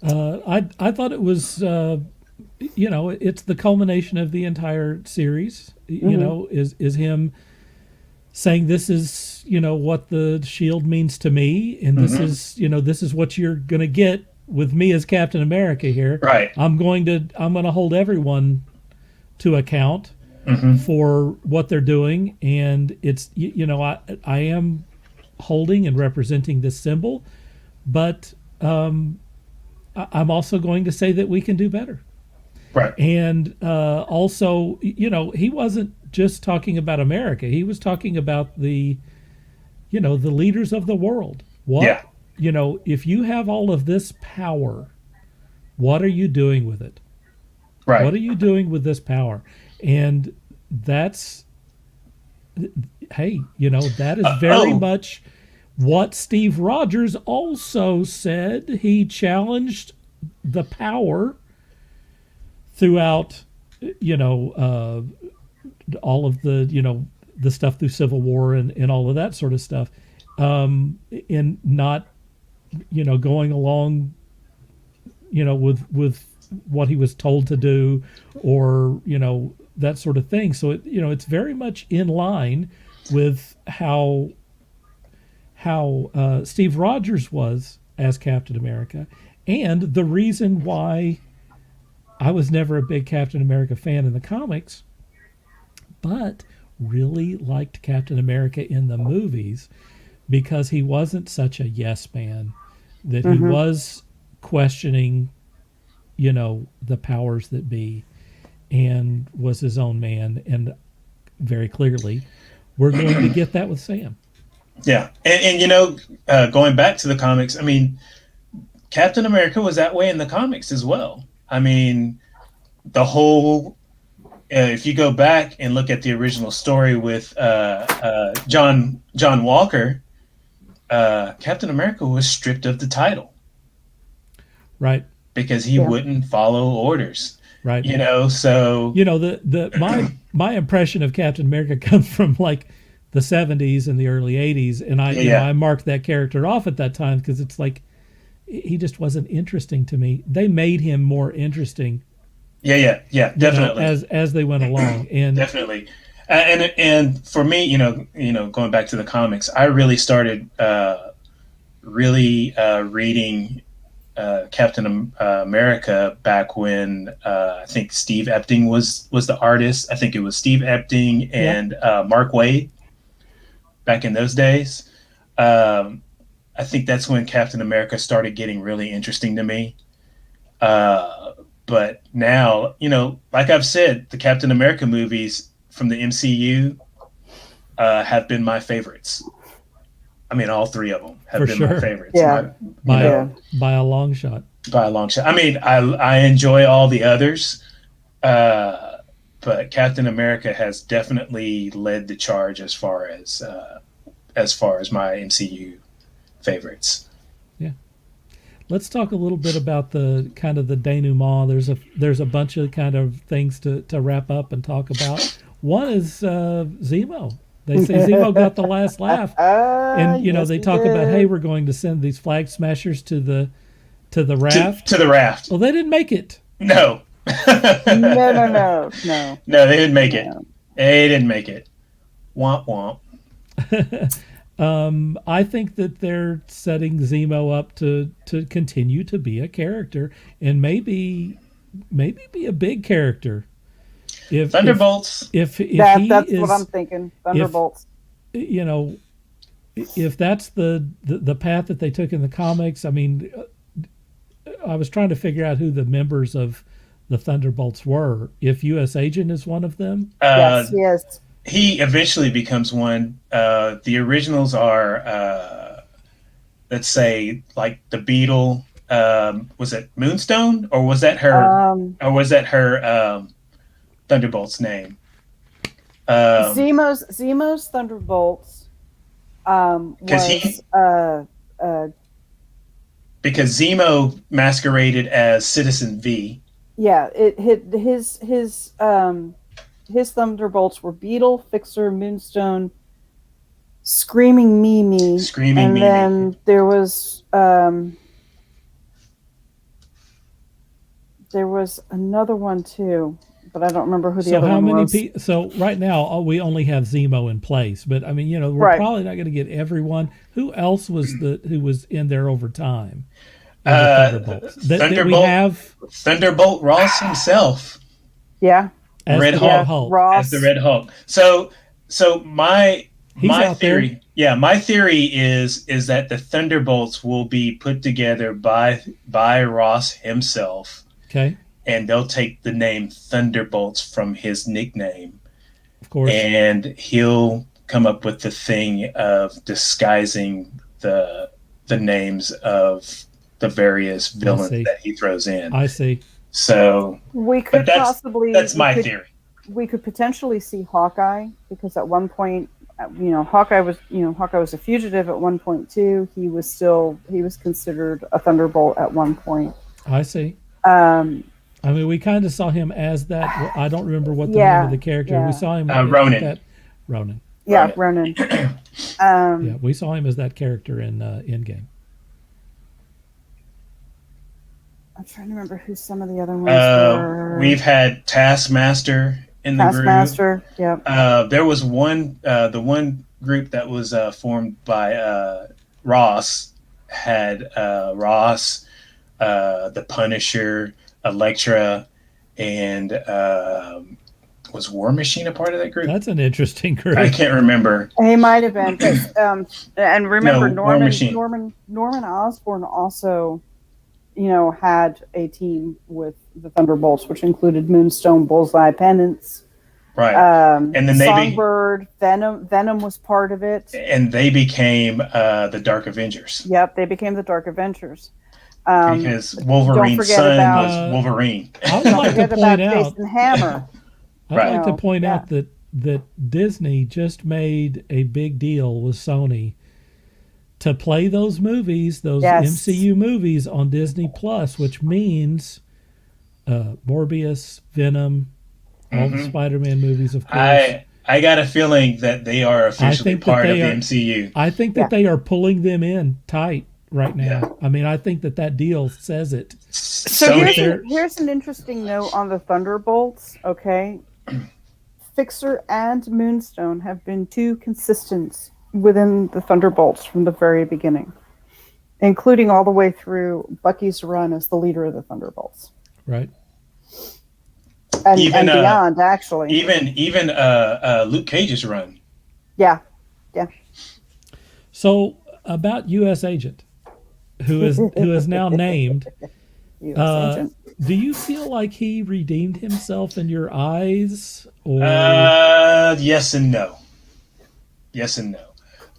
I thought it was, it's the culmination of the entire series, mm-hmm. is him saying this is, what the shield means to me. And this mm-hmm. is, this is what you're going to get with me as Captain America here. Right. I'm going to hold everyone to account mm-hmm. for what they're doing. And it's, I am holding and representing this symbol, but I'm also going to say that we can do better. Right. And also, he wasn't just talking about America. He was talking about the leaders of the world. Yeah. If you have all of this power, what are you doing with it? Right. What are you doing with this power? And that's, hey, that is very much what Steve Rogers also said. He challenged the power throughout, all of the, the stuff through Civil War and all of that sort of stuff, in not, going along, with what he was told to do, or, that sort of thing. So, it's very much in line with how Steve Rogers was as Captain America, and the reason why I was never a big Captain America fan in the comics, but really liked Captain America in the movies, because he wasn't such a yes man, that mm-hmm. he was questioning, the powers that be, and was his own man. And very clearly, we're going to get that with Sam. Yeah. And going back to the comics, I mean, Captain America was that way in the comics as well. I mean, the whole, if you go back and look at the original story with John Walker, Captain America was stripped of the title. Right. Because he wouldn't follow orders. Right. So my impression of Captain America comes from like the 70s and the early 80s, and I marked that character off at that time because it's like he just wasn't interesting to me. They made him more interesting. Yeah, definitely. As they went along, and definitely. And for me, going back to the comics, I really started reading Captain America back when I think Steve Epting was the artist. I think it was Steve Epting and Mark Waid back in those days. I think that's when Captain America started getting really interesting to me. But now, like I've said, the Captain America movies from the MCU have been my favorites. I mean, all three of them have been my favorites. Yeah. By a long shot. By a long shot. I mean, I enjoy all the others, but Captain America has definitely led the charge as far as my MCU favorites. Yeah. Let's talk a little bit about the kind of the denouement. There's a bunch of kind of things to wrap up and talk about. One is Zemo. They say Zemo got the last laugh, and yes, they talk about, hey, we're going to send these flag smashers to the raft. To the raft. Well, they didn't make it. No. No. No, they didn't make it. They didn't make it. Womp womp. I think that they're setting Zemo up to continue to be a character and maybe be a big character. If Thunderbolts. If that's what I'm thinking. Thunderbolts. If that's the path that they took in the comics, I mean, I was trying to figure out who the members of the Thunderbolts were. If U.S. Agent is one of them, yes. He eventually becomes one. The originals are, let's say, like the Beetle. Was it Moonstone, or was that her? Thunderbolt's name. Zemo's Thunderbolts. Was because Zemo masqueraded as Citizen V. Yeah, his Thunderbolts were Beetle, Fixer, Moonstone, Screaming Mimi, and then there was another one too, but I don't remember who the other one was. So right now we only have Zemo in place, but I mean, we're probably not going to get everyone. Who else was who was in there over time? Thunderbolts. That we have Thunderbolt Ross himself. Yeah. As Red Hulk. Ross. As the Red Hulk. So my theory, my theory is that the Thunderbolts will be put together by Ross himself. Okay. And they'll take the name Thunderbolts from his nickname. Of course. And he'll come up with the thing of disguising the names of the various villains that he throws in. I see. So we could that's my theory. We could potentially see Hawkeye, because at one point, Hawkeye was a fugitive at one point too. He was considered a Thunderbolt at one point. I see. I mean, we kind of saw him as that. I don't remember what the name of the character. Yeah. We saw him Ronan. Ronan. Yeah, Ronan. We saw him as that character in Endgame. I'm trying to remember who some of the other ones were. We've had Taskmaster in the group. Taskmaster, yeah. There was the one group that was formed by Ross had Ross, the Punisher, Elektra, and was War Machine a part of that group? That's an interesting group. I can't remember. He might have been. And remember, Norman Osborn also, had a team with the Thunderbolts, which included Moonstone, Bullseye, Penance. Right. And then Songbird, Venom was part of it. And they became the Dark Avengers. Yep, they became the Dark Avengers. Because Wolverine's son was Wolverine. I would like to point out Jason Hammer. I'd like to point out that Disney just made a big deal with Sony to play those movies, those MCU movies on Disney Plus, which means Morbius, Venom, all the Spider-Man movies, of course. I got a feeling that they are officially part of the MCU. I think that they are pulling them in tight right now. Yeah. I mean, I think that deal says it. So here's an interesting note on the Thunderbolts, okay? Fixer and Moonstone have been two consistents within the Thunderbolts from the very beginning, including all the way through Bucky's run as the leader of the Thunderbolts. Right. And beyond, actually. Even Luke Cage's run. Yeah. So about U.S. Agent, who is now named. U.S. Agent. Do you feel like he redeemed himself in your eyes? Or Yes and no. Yes and no.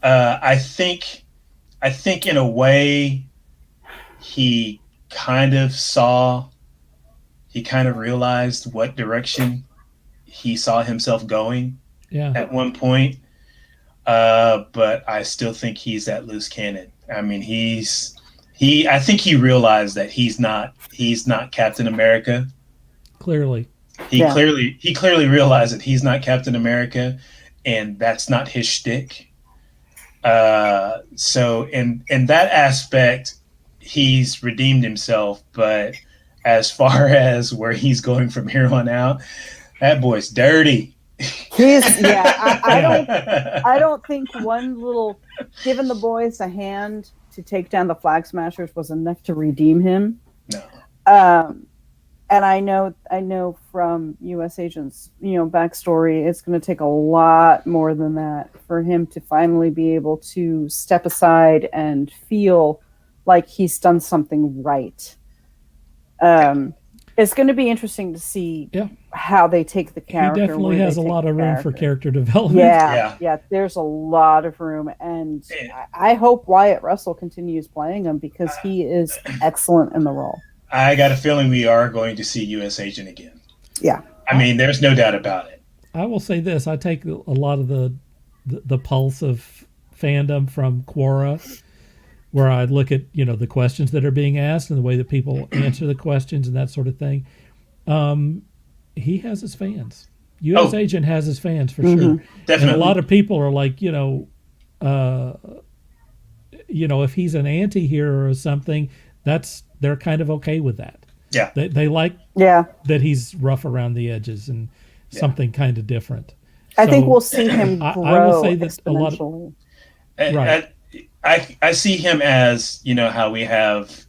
I think in a way he kind of realized what direction he saw himself going at one point. But I still think he's that loose cannon. I mean, I think he realized that he's not Captain America. Clearly. He clearly realized that he's not Captain America, and that's not his shtick. So in that aspect, he's redeemed himself. But as far as where he's going from here on out, that boy's dirty. I don't think one little giving the boys a hand to take down the Flag Smashers was enough to redeem him. No. And I know from U.S. Agent's, backstory, it's going to take a lot more than that for him to finally be able to step aside and feel like he's done something right. It's going to be interesting to see how they take the character. He definitely has a lot of room for character development. Yeah, there's a lot of room. And I hope Wyatt Russell continues playing him because he is excellent in the role. I got a feeling we are going to see U.S. Agent again. Yeah. I mean, there's no doubt about it. I will say this. I take a lot of the pulse of fandom from Quora, where I look at, the questions that are being asked and the way that people answer the questions and that sort of thing. He has his fans. U.S. Agent has his fans for sure. Definitely. And a lot of people are like, if he's an anti-hero or something, they're kind of okay with that. Yeah. They like that he's rough around the edges and something kind of different. I think we'll see him grow I will say that exponentially. Right. I see him as, how we have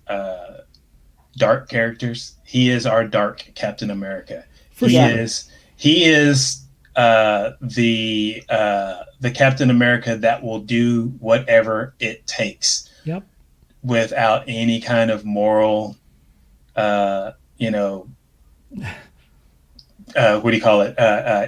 dark characters. He is our dark Captain America. He is the Captain America that will do whatever it takes. Yep. Without any kind of moral, what do you call it?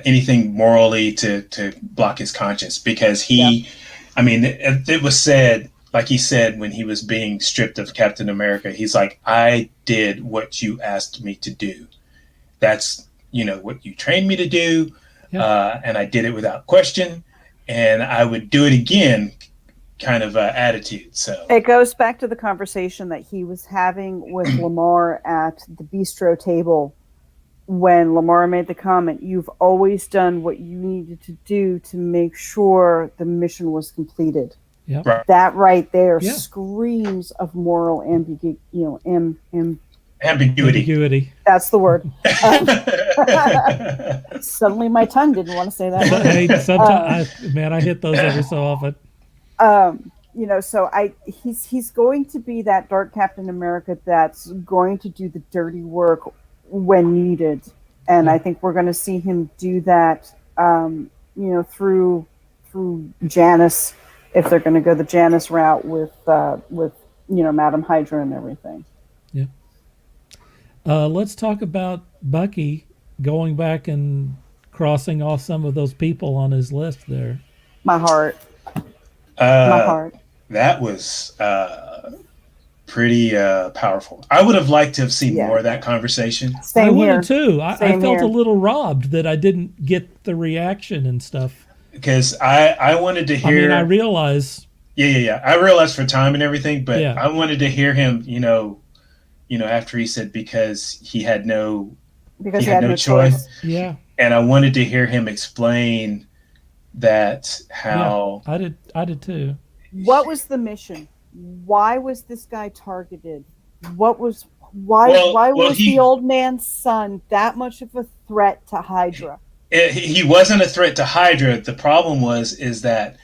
Anything morally to block his conscience, because it was said, like he said, when he was being stripped of Captain America, he's like, I did what you asked me to do. That's, what you trained me to do. And I did it without question, and I would do it again kind of attitude. So it goes back to the conversation that he was having with Lamar at the bistro table when Lamar made the comment, you've always done what you needed to do to make sure the mission was completed. Yep. Right. That right there screams of moral ambiguity. Ambiguity. That's the word. Suddenly my tongue didn't want to say that word. Hey, sometimes, I hit those every so often. So he's going to be that dark Captain America that's going to do the dirty work when needed, and I think we're going to see him do that, through Janice, if they're going to go the Janice route with Madam Hydra and everything. Yeah. Let's talk about Bucky going back and crossing off some of those people on his list there. My heart. My heart. That was pretty powerful. I would have liked to have seen more of that conversation. I would have too. I felt a little robbed that I didn't get the reaction and stuff. Because I wanted to hear. I realize. Yeah. I realized for time and everything, but I wanted to hear him. After he said because he had no choice. Yeah. And I wanted to hear him explain that how. Yeah, I did too. What was the mission? Why was this guy targeted? Why was the old man's son that much of a threat to Hydra? he wasn't a threat to Hydra. The problem is that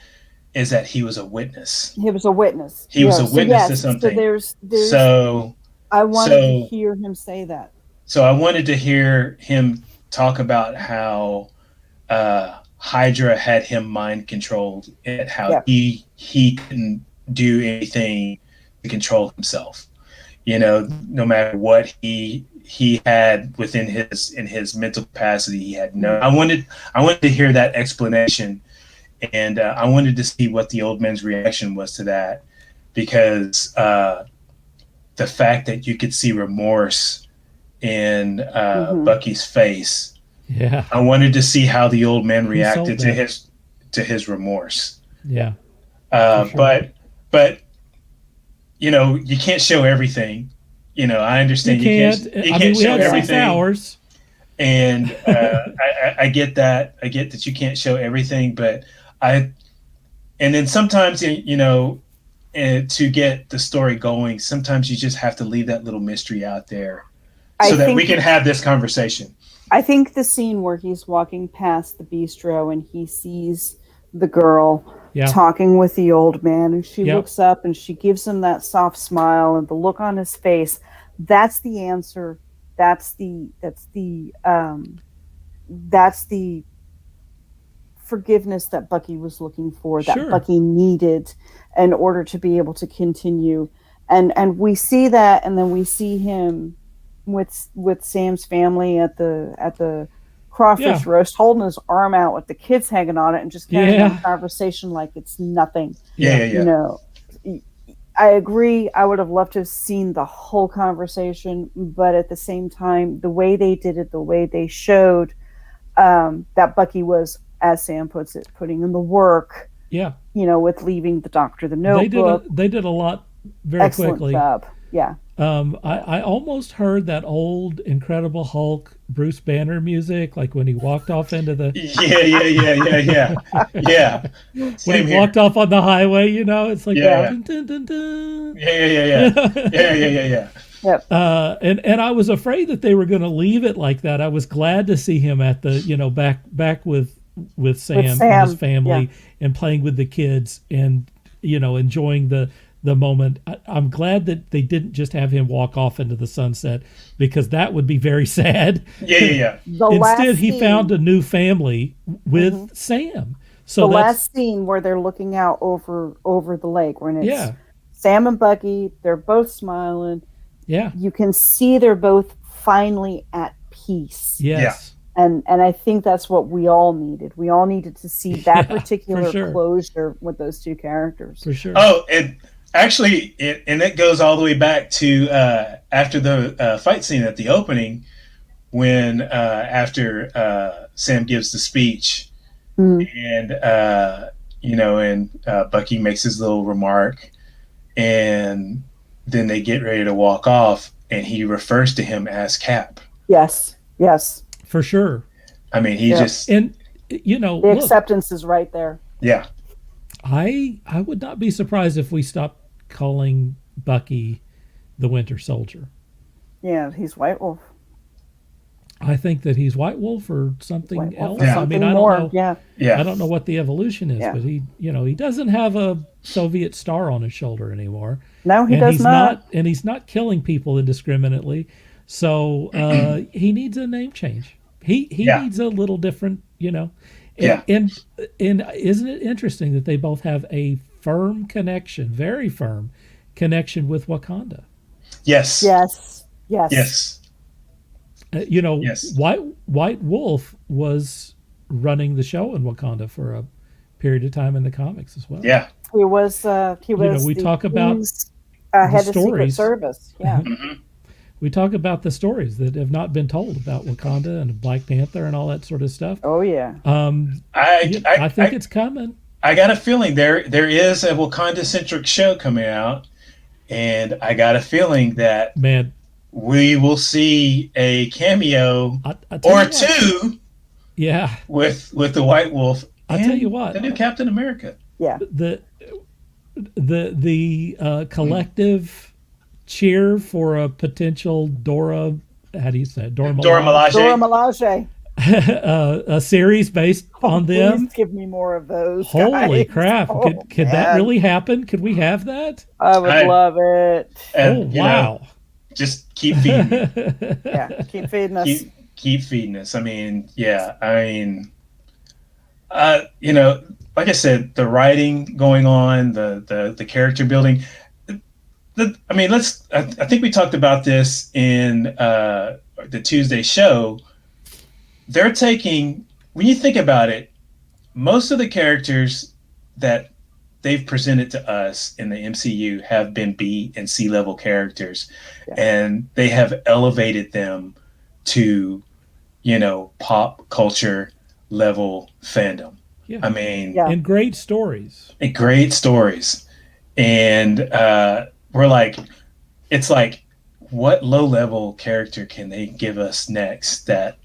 he was a witness. He was a witness. He was a witness to something. So there's so I wanted to hear him say that. So I wanted to hear him talk about how Hydra had him mind controlled, and how he couldn't do anything to control himself. You know, no matter what he had within his mental capacity, he had no. I wanted to hear that explanation, and I wanted to see what the old man's reaction was to that, because the fact that you could see remorse in Bucky's face. Yeah. I wanted to see how the old man reacted to his remorse. Yeah. Sure. But you know, you can't show everything. You know, I understand you can't show everything. 6 hours. And I get that. I get that you can't show everything, but and then sometimes, you know, to get the story going, sometimes you just have to leave that little mystery out there so that we can have this conversation. I think the scene where he's walking past the bistro and he sees the girl talking with the old man, and she looks up and she gives him that soft smile and the look on his face, that's the answer. That's the forgiveness that Bucky was looking for, that Bucky needed in order to be able to continue. And we see that, and then we see him with Sam's family at the crawfish roast, holding his arm out with the kids hanging on it, and just carrying on a conversation like it's nothing. You know, I agree. I would have loved to have seen the whole conversation, but at the same time, the way they did it, the way they showed that Bucky was, as Sam puts it, putting in the work. Yeah. You know, with leaving the doctor the notebook. They did a lot very excellent quickly. Job. Yeah. I almost heard that old Incredible Hulk Bruce Banner music, like when he walked off into the when he walked off on the highway. You know, it's like dun, dun, dun, dun. Yep. And I was afraid that they were going to leave it like that. I was glad to see him at the back with Sam and his family and playing with the kids and enjoying the moment. I'm glad that they didn't just have him walk off into the sunset, because that would be very sad. Instead, he found a new family with Sam. So the last scene where they're looking out over the lake, when it's Sam and Bucky, they're both smiling. Yeah, you can see they're both finally at peace. Yes. And I think that's what we all needed. We all needed to see that particular closure with those two characters. For sure. Oh, and actually, it goes all the way back to after the fight scene at the opening, when after Sam gives the speech, and Bucky makes his little remark, and then they get ready to walk off, and he refers to him as Cap. Yes. For sure. I mean, he just... And, the acceptance is right there. Yeah. I would not be surprised if we stopped calling Bucky the Winter Soldier. Yeah, he's White Wolf. I think that he's White Wolf or something else. Yeah. I mean, I don't know. Yeah. I don't know what the evolution is, but he doesn't have a Soviet star on his shoulder anymore. No, he does not. And he's not killing people indiscriminately. So he needs a name change. He needs a little different, And isn't it interesting that they both have a firm connection, very firm connection with Wakanda? Yes. White Wolf was running the show in Wakanda for a period of time in the comics as well. Yeah. He was. We talk about head the of Secret Service. Yeah. We talk about the stories that have not been told about Wakanda and Black Panther and all that sort of stuff. Oh yeah. I think it's coming. I got a feeling there is a Wakanda-centric show coming out, and I got a feeling that we will see a cameo or two. Yeah. With the White Wolf. I'll tell you what. The new Captain America. Yeah. The collective cheer for a potential Dora. How do you say it? Dora Milaje. Dora Milaje. a series based on them. Please give me more of those. Holy guys. crap! Oh, Could that man. really happen? Could we have that? I would I- love it. Oh you know, wow! just keep feeding me. Yeah, keep feeding us. Keep feeding us. I mean, yeah. I mean, like I said, the writing going on, the character building. I mean, I think we talked about this in the Tuesday show. They're taking, when you think about it, most of the characters that they've presented to us in the MCU have been B and C level characters, and they have elevated them to, pop culture level fandom. Yeah. I mean, and great stories. Great stories. And we're like, it's like, what low level character can they give us next that,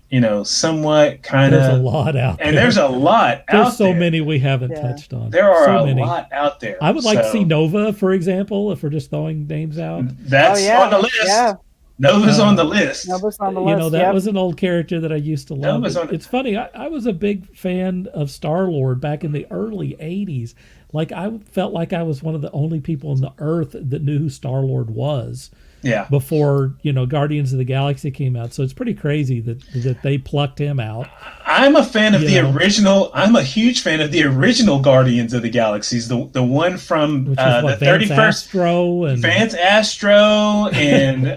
somewhat kind of. There's a lot out there. And there's a lot out there. There's so many we haven't touched on. There are so a many. lot out there. I would like to see Nova, for example, if we're just throwing names out. That's on the list. Yeah. Nova's on the list. Nova's on the list. That was an old character that I used to love. It's funny. I was a big fan of Star-Lord back in the early 80s. Like, I felt like I was one of the only people on the earth that knew who Star-Lord was. Yeah. Before, Guardians of the Galaxy came out. So it's pretty crazy that they plucked him out. I'm a fan of the original. I'm a huge fan of the original Guardians of the Galaxies. The one from the 31st. Astro and Vance Astro and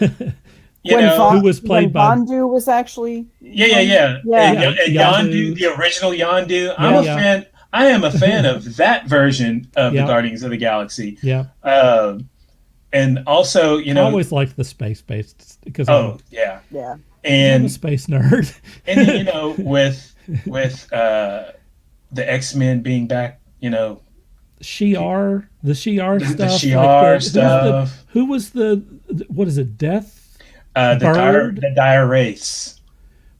who was played by Yondu was actually Yondu, the original Yondu. I'm a fan. I am a fan of that version of the Guardians of the Galaxy. Yeah. And also, I always liked the space-based because and I'm a space nerd. And then, with the X-Men being back, Shi'ar, the Shi'ar stuff. The Shi'ar stuff. Who was what is it? Death? The dire Wraiths.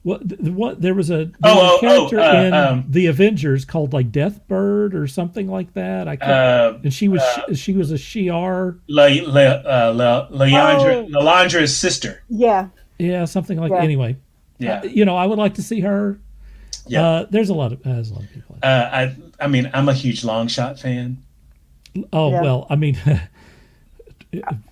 What there was a character in the Avengers called like Death Bird or something like that. I can't, and she was a Shi'ar. Lalandra's sister. Yeah, something like that. Anyway. Yeah, I would like to see her. Yeah, there's a lot of people. I mean, I'm a huge Longshot fan. Well, I mean.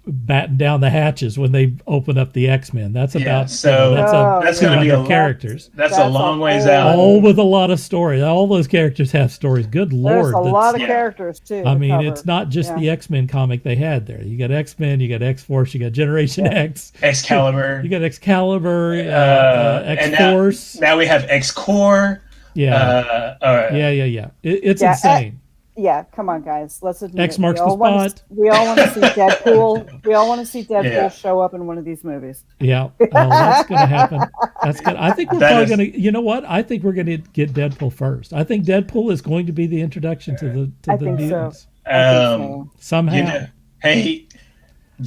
Batten down the hatches when they open up the X-Men. That's about that's going to be characters. That's a long ways out. All with a lot of story. All those characters have stories. Good Lord, there's a lot of characters too. I mean, it's not just the X-Men comic they had there. You got X-Men, you got X-Force, you got Generation X, Excalibur. You got Excalibur, X-Force. Now we have X-Corps. Yeah. It's insane. Come on, guys. Let's admit X marks the spot. We all want to see Deadpool. We all want to see Deadpool show up in one of these movies. Yeah, that's going to happen. That's good. I think we're probably going to. You know what? I think we're going to get Deadpool first. I think Deadpool is going to be the introduction to the mutants. So. Somehow. Hey.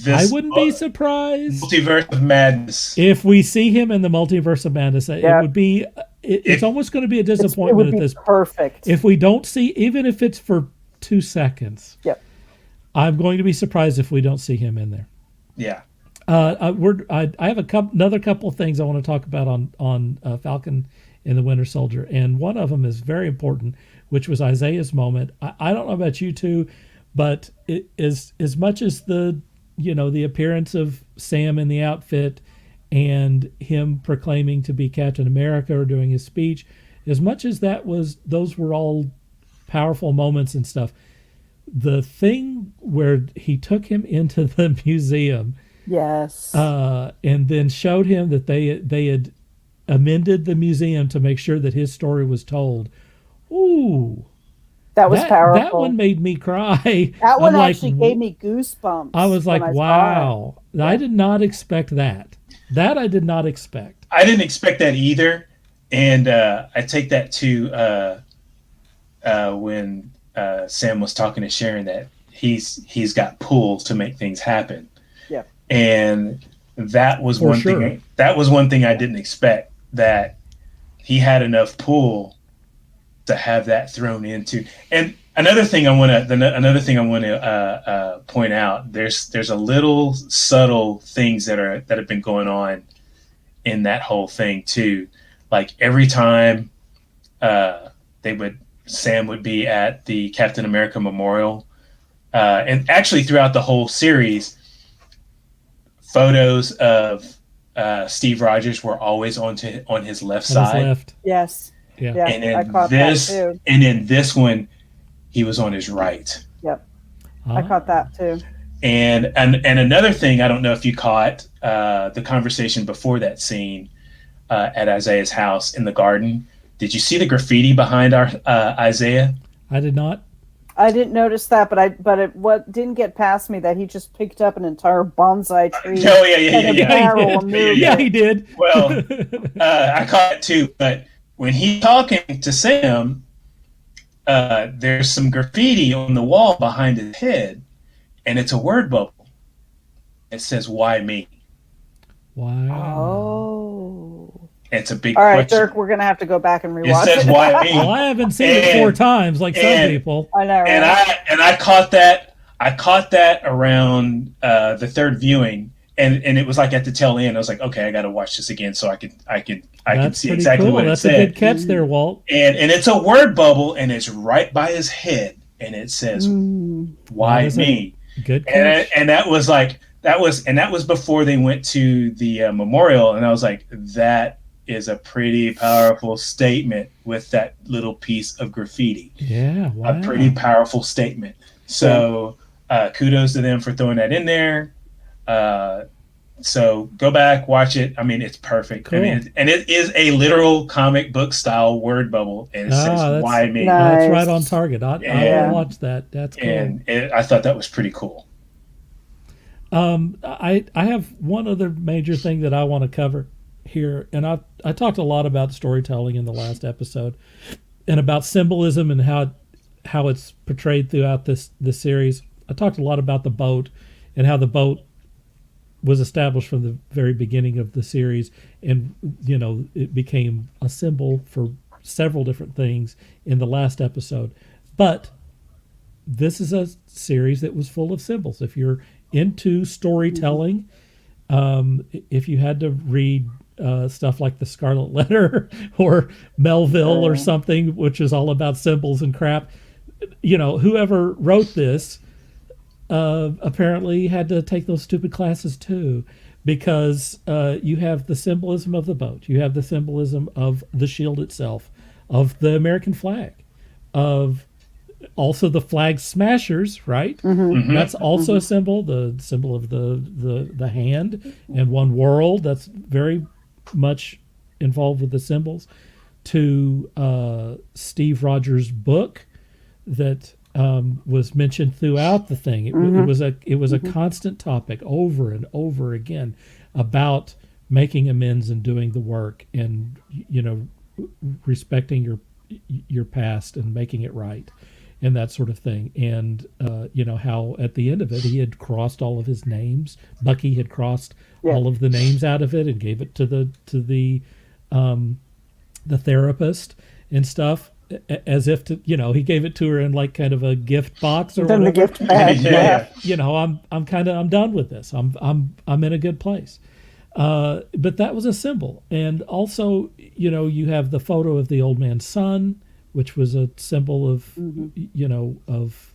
I wouldn't be surprised. Multiverse of Madness. If we see him in the Multiverse of Madness, it would be. It's almost going to be a disappointment at this. Perfect. If we don't see, even if it's for 2 seconds. Yep. I'm going to be surprised if we don't see him in there. Yeah. I have another couple of things I want to talk about on Falcon and the Winter Soldier, and one of them is very important, which was Isaiah's moment. I don't know about you two, but it is as much as the appearance of Sam in the outfit and him proclaiming to be Captain America or doing his speech, as much as those were all powerful moments and stuff. The thing where he took him into the museum, yes, and then showed him that they had amended the museum to make sure that his story was told. Ooh, that was powerful. That one made me cry. That one actually gave me goosebumps. I was like, wow, I did not expect that. That I did not expect. I didn't expect that either, and I take that to when Sam was talking to Sharon that he's got pull to make things happen. Yeah, and that was one thing. That was one thing I didn't expect, that he had enough pull to have that thrown into. And another thing I want to point out. There's a little subtle things that have been going on in that whole thing too. like every time Sam would be at the Captain America Memorial, and actually throughout the whole series, photos of Steve Rogers were always on his left side. Left. Yes. Yeah. And I caught that too. And in this one, he was on his right. Yep. I caught that too. And another thing, I don't know if you caught the conversation before that scene at Isaiah's house in the garden. Did you see the graffiti behind our Isaiah? I did not. I didn't notice that, but what didn't get past me that he just picked up an entire bonsai tree. Oh yeah. Yeah, he did. Well, I caught it too. But when he's talking to Sam, there's some graffiti on the wall behind his head, and it's a word bubble. It says, "Why me?" Wow. Oh. It's a big All right, question. Dirk, we're gonna have to go back and rewatch it. Says, "Why me?" Well, I haven't seen it 4 times like some people. I know. Right? And I caught that. I caught that around the third viewing, and it was like at the tail end. I was like, okay, I got to watch this again so I can see exactly cool. what That's it said. That's a good catch there, Walt. And it's a word bubble, and it's right by his head, and it says, "Why me?" Good catch. And that was before they went to the memorial, and I was like, that is a pretty powerful statement with that little piece of graffiti. Yeah, wow. A pretty powerful statement. So kudos to them for throwing that in there. So go back, watch it. I mean, it's perfect. Cool. I mean, and it is a literal comic book style word bubble, and it says "Why me?" Nice. That's right on target. I will watch that. That's cool. And I thought that was pretty cool. I have one other major thing that I want to cover here, and I talked a lot about storytelling in the last episode, and about symbolism and how it's portrayed throughout this series. I talked a lot about the boat and how the boat was established from the very beginning of the series, and it became a symbol for several different things in the last episode. But this is a series that was full of symbols. If you're into storytelling, if you had to read stuff like the Scarlet Letter or Melville or something, which is all about symbols and crap, whoever wrote this apparently had to take those stupid classes too, because you have the symbolism of the boat, you have the symbolism of the shield itself, of the American flag, of also the flag smashers, right? That's also a symbol, the symbol of the hand and one world. That's very much involved with the symbols. To Steve Rogers' book that was mentioned throughout the thing. It was a constant topic over and over again about making amends and doing the work, and respecting your past and making it right, and that sort of thing. And how at the end of it he had crossed all of his names. Bucky had crossed all of the names out of it and gave it to the therapist and stuff, as if to he gave it to her in like kind of a gift box or whatever. The gift bag. I'm done with this. I'm in a good place. But that was a symbol. And also, you have the photo of the old man's son, which was a symbol of of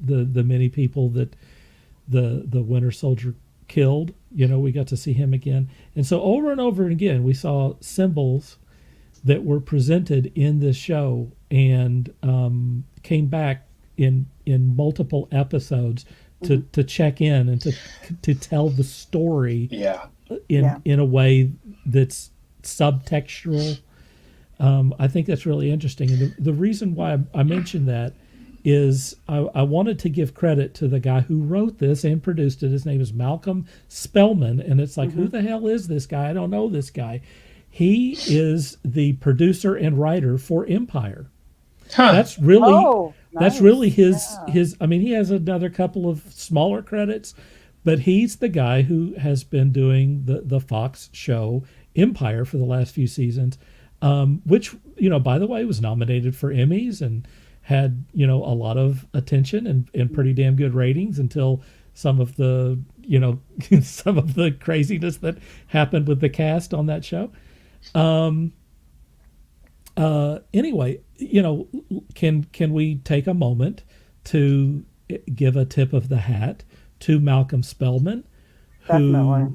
the many people that the Winter Soldier killed. We got to see him again. And so over and over again we saw symbols that were presented in this show, and came back in multiple episodes to check in and to tell the story in a way that's subtextual. I think that's really interesting. And the reason why I mentioned that is I wanted to give credit to the guy who wrote this and produced it. His name is Malcolm Spellman, and it's like, who the hell is this guy? I don't know this guy. He is the producer and writer for Empire. That's really that's really his. I mean, he has another couple of smaller credits, but he's the guy who has been doing the Fox show Empire for the last few seasons, which by the way was nominated for Emmys and had a lot of attention and pretty damn good ratings until some of the some of the craziness that happened with the cast on that show. And Anyway, can we take a moment to give a tip of the hat to Malcolm Spellman, Definitely.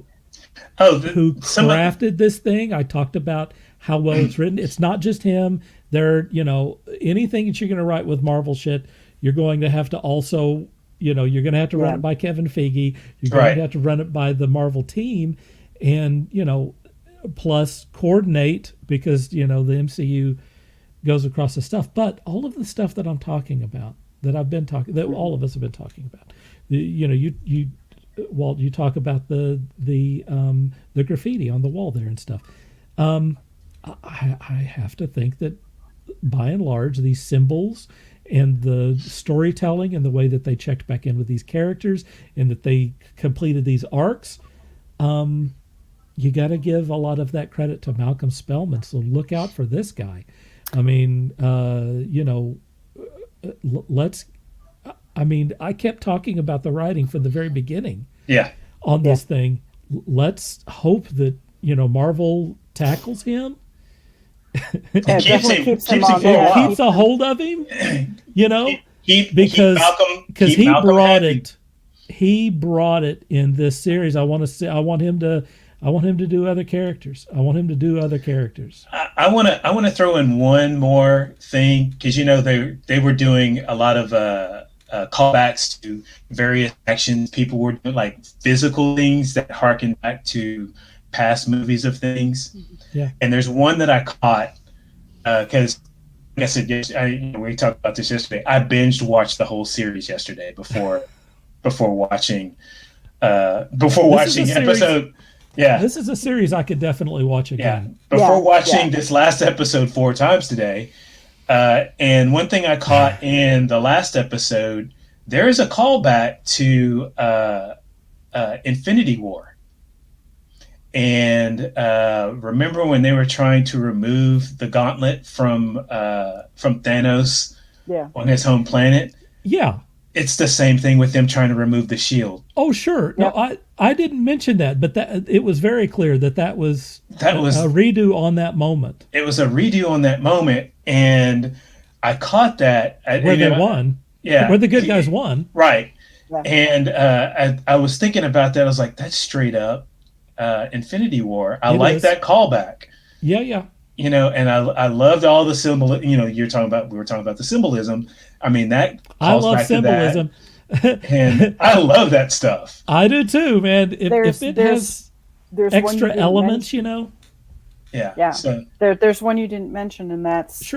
who crafted this thing? I talked about how well it's written. It's not just him. Anything that you're going to write with Marvel shit, you're going to have to also, you're going to have to run it by Kevin Feige. You're going to have to run it by the Marvel team, and plus coordinate, because the MCU goes across the stuff. But all of the stuff that I'm talking about, that all of us have been talking about, Walt, you talk about the graffiti on the wall there and stuff. I have to think that by and large, these symbols and the storytelling and the way that they checked back in with these characters and that they completed these arcs, you got to give a lot of that credit to Malcolm Spellman. So look out for this guy. I mean, I kept talking about the writing from the very beginning. Yeah. On this thing, let's hope that Marvel tackles him. Keeps a hold of him. Because he brought it. He brought it in this series. I want him to do other characters. I want to throw in one more thing, because they were doing a lot of callbacks to various actions. People were doing like physical things that harken back to past movies of things. Yeah. And there's one that I caught because, like I said, we talked about this yesterday. I binged watched the whole series yesterday before watching episode. Yeah, this is a series I could definitely watch again. Yeah, before watching this last episode 4 times today. And one thing I caught in the last episode, there is a callback to Infinity War. And remember when they were trying to remove the gauntlet from Thanos on his home planet? Yeah. It's the same thing with them trying to remove the shield. Oh, sure. Yep. No, I didn't mention that, but it was very clear that was a redo on that moment. It was a redo on that moment, and I caught that. Where they won. Yeah. Where the good guys won. Right. Yeah. And I was thinking about that. I was like, that's straight up Infinity War. I like that callback. Yeah, yeah. And I loved all the symbol. We were talking about the symbolism. I mean, that I love symbolism, and I love that stuff. I do too, man. If it has extra elements, Yeah. So, there's one you didn't mention, and that's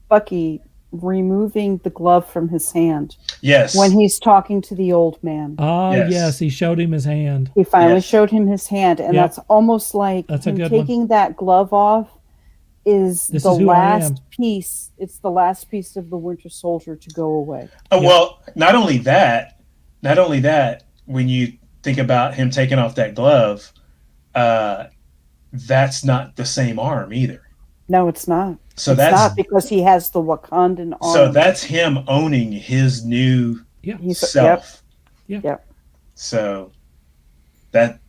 Bucky removing the glove from his hand. Yes. When he's talking to the old man. Yes, he showed him his hand. He finally showed him his hand, and that's almost like him taking that glove off is the last piece. It's the last piece of the Winter Soldier to go away. Well, not only that, when you think about him taking off that glove, that's not the same arm either. No, it's not. So that's not, because he has the Wakandan arm. So that's him owning his new self. Yep. So that,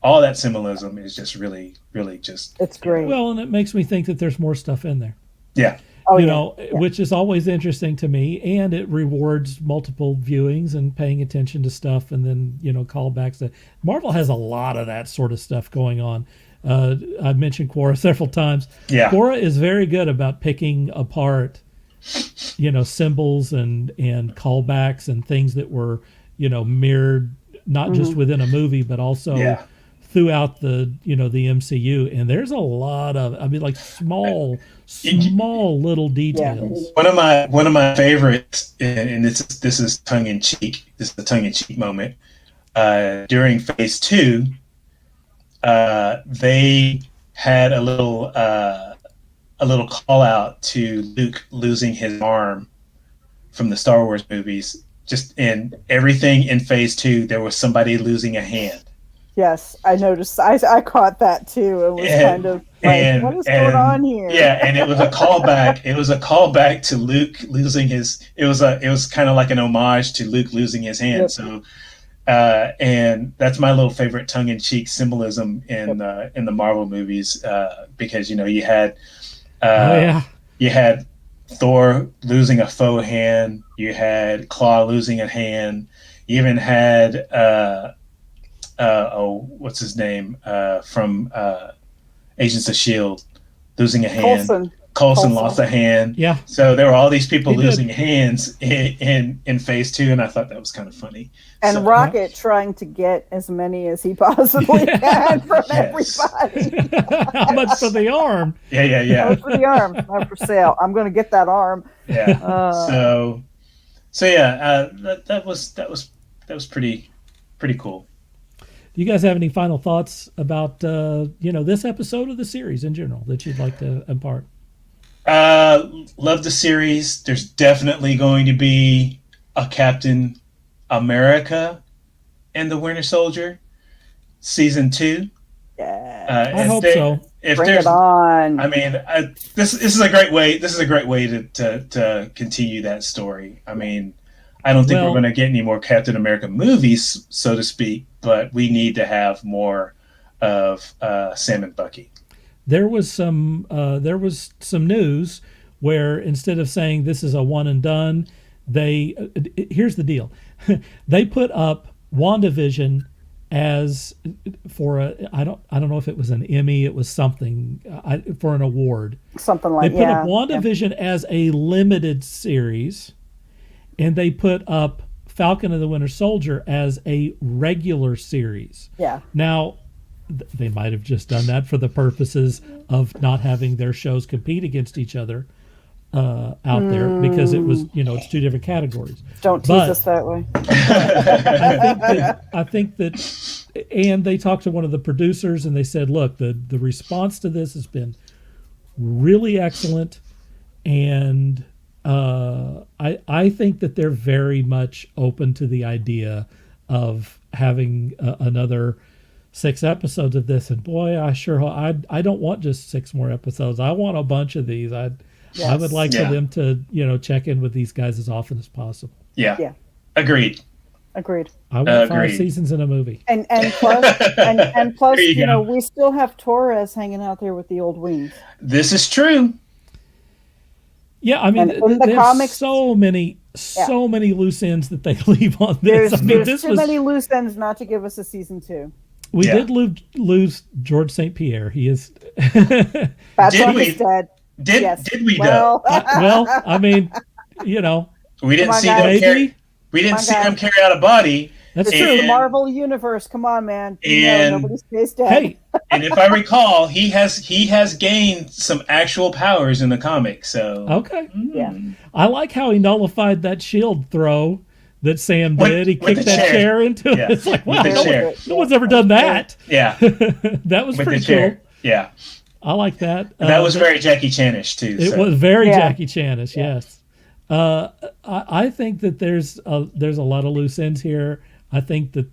all that symbolism is just really, really just... It's great. Well, and it makes me think that there's more stuff in there. Yeah. Which is always interesting to me, and it rewards multiple viewings and paying attention to stuff, and then, callbacks. Marvel has a lot of that sort of stuff going on. I've mentioned Quora several times. Yeah. Quora is very good about picking apart, symbols and callbacks and things that were, mirrored not just within a movie, but also throughout the the MCU. And there's a lot of, small little details. One of my favorites, and this is tongue in cheek. This is the tongue in cheek moment. During Phase 2, they had a little call out to Luke losing his arm from the Star Wars movies. Just in everything in Phase 2, there was somebody losing a hand. Yes, I noticed. I caught that too. It was kind of like, what is going on here? Yeah, and it was a callback. It was a callback to Luke losing his. It was kind of like an homage to Luke losing his hand. Yep. So, and that's my little favorite tongue-in-cheek symbolism in the Marvel movies, because you had. you had Thor losing a faux hand. You had Claw losing a hand. You even had what's his name from Agents of Shield losing a hand. Coulson lost a hand. Yeah. So there were all these people losing hands in phase 2, and I thought that was kind of funny. And Rocket trying to get as many as he possibly can from everybody. How much for the arm? Yeah. How much for the arm? Not for sale. I'm going to get that arm. Yeah. That was pretty cool. Do you guys have any final thoughts about this episode of the series in general that you'd like to impart? Love the series. There's definitely going to be a Captain America and the Winter Soldier season 2. Yeah, I hope so. Bring it on. I mean, this is a great way. This is a great way to continue that story. I mean, I don't think we're going to get any more Captain America movies, so to speak, but we need to have more of Sam and Bucky. There was some news where instead of saying this is a one and done, here's the deal. They put up WandaVision as for I don't know if it was an Emmy, it was something for an award. Something like that. They put up WandaVision as a limited series, and they put up Falcon and the Winter Soldier as a regular series. Yeah. Now, they might have just done that for the purposes of not having their shows compete against each other out there, because it was, it's 2 different categories. Don't tease us that way. I think that, and they talked to one of the producers and they said, look, the response to this has been really excellent. And I think that they're very much open to the idea of having another 6 episodes of this. And boy, I don't want just 6 more episodes. I want a bunch of these. I would like for them to, check in with these guys as often as possible. Yeah. Agreed. I want 5 seasons in a movie. And plus, and plus, we still have Torres hanging out there with the old wings. This is true. Yeah, I mean, there's comics, so many loose ends that they leave on this. There's too many loose ends not to give us a season 2. We did lose George St. Pierre. He is. Did we? Dead. Did we though? Well, I mean, we didn't see them. We didn't see them carry out a body. That's true. It's the Marvel universe. Come on, man. Nobody stays dead. Hey, and if I recall, he has gained some actual powers in the comic. So okay, yeah. I like how he nullified that shield throw that Sam did. He kicked that chair into it. It's like, wow, no one's ever done that. Yeah, that was pretty cool. Yeah, I like that. That was very Jackie Chan-ish too. It was very Jackie Chan-ish. Yes. I think that there's a lot of loose ends here. I think that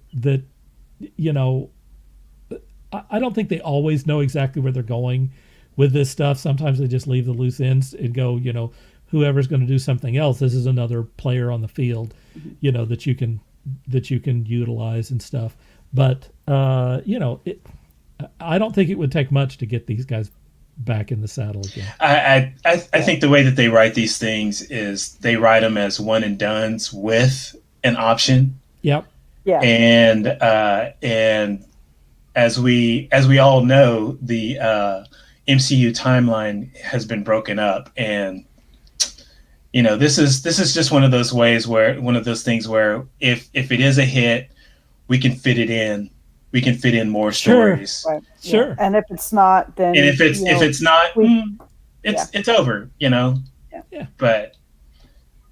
I don't think they always know exactly where they're going with this stuff. Sometimes they just leave the loose ends and go, whoever's going to do something else, this is another player on the field, that you can utilize and stuff. But I don't think it would take much to get these guys back in the saddle again. I think the way that they write these things is they write them as one and dones with an option. Yep. Yeah. And as we all know, the MCU timeline has been broken up, and this is just one of those things where if it is a hit, we can fit it in. We can fit in more stories. Right. Sure. Yeah. And if it's not, then if it's not, it's over. Yeah. But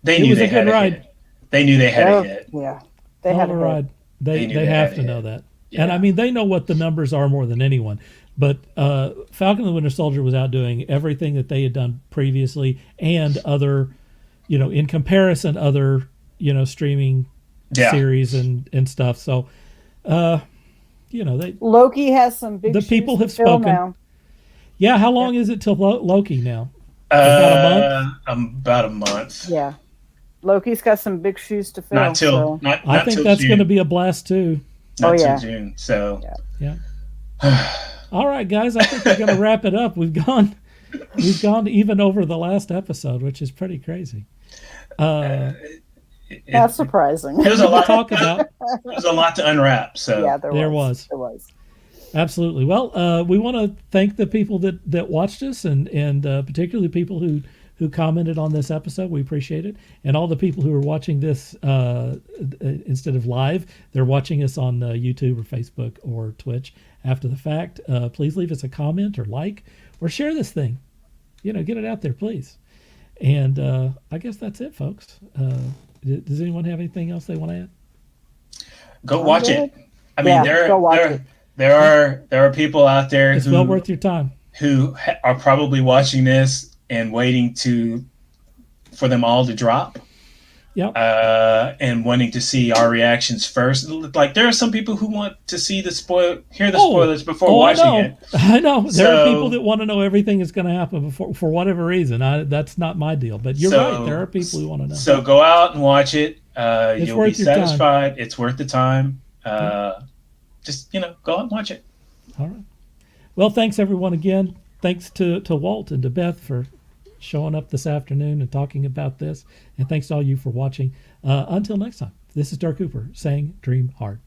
they knew they had a hit. They knew they had a hit. Yeah. They had a ride. They have to know that. Yeah. And I mean, they know what the numbers are more than anyone. But Falcon and the Winter Soldier was out doing everything that they had done previously, and other, in comparison, other, streaming series and stuff. So, Loki has some big. The people have spoken. Now. Yeah, how long is it till Loki now? About a month. About a month. Yeah. Loki's got some big shoes to fill. Not till I think that's going to be a blast too. Not till June. So yeah. All right, guys. I think we're going to wrap it up. We've gone We've gone even over the last episode, which is pretty crazy. That's surprising. It was a lot. Talk about. It was a lot to unwrap. So Yeah, There was. There was. Absolutely. Well, we want to thank the people that watched us, and particularly people who commented on this episode. We appreciate it, and all the people who are watching this instead of live, they're watching us on YouTube or Facebook or Twitch after the fact. Please leave us a comment or like or share this thing. Get it out there, please. And I guess that's it, folks. Does anyone have anything else they want to add? Go watch it. I mean, there are people out there it's well worth your time who are probably watching this and waiting for them all to drop. Yep. And wanting to see our reactions first. Like, there are some people who want to see hear the spoilers before watching it. I know. There are people that want to know everything is going to happen before, for whatever reason. That's not my deal. But you're right. There are people who want to know. So go out and watch it. You'll be satisfied. Time. It's worth the time. Just, go out and watch it. All right. Well, thanks everyone again. Thanks to Walt and to Beth for showing up this afternoon and talking about this. And thanks to all you for watching. Until next time, this is Dark Cooper saying dream hard.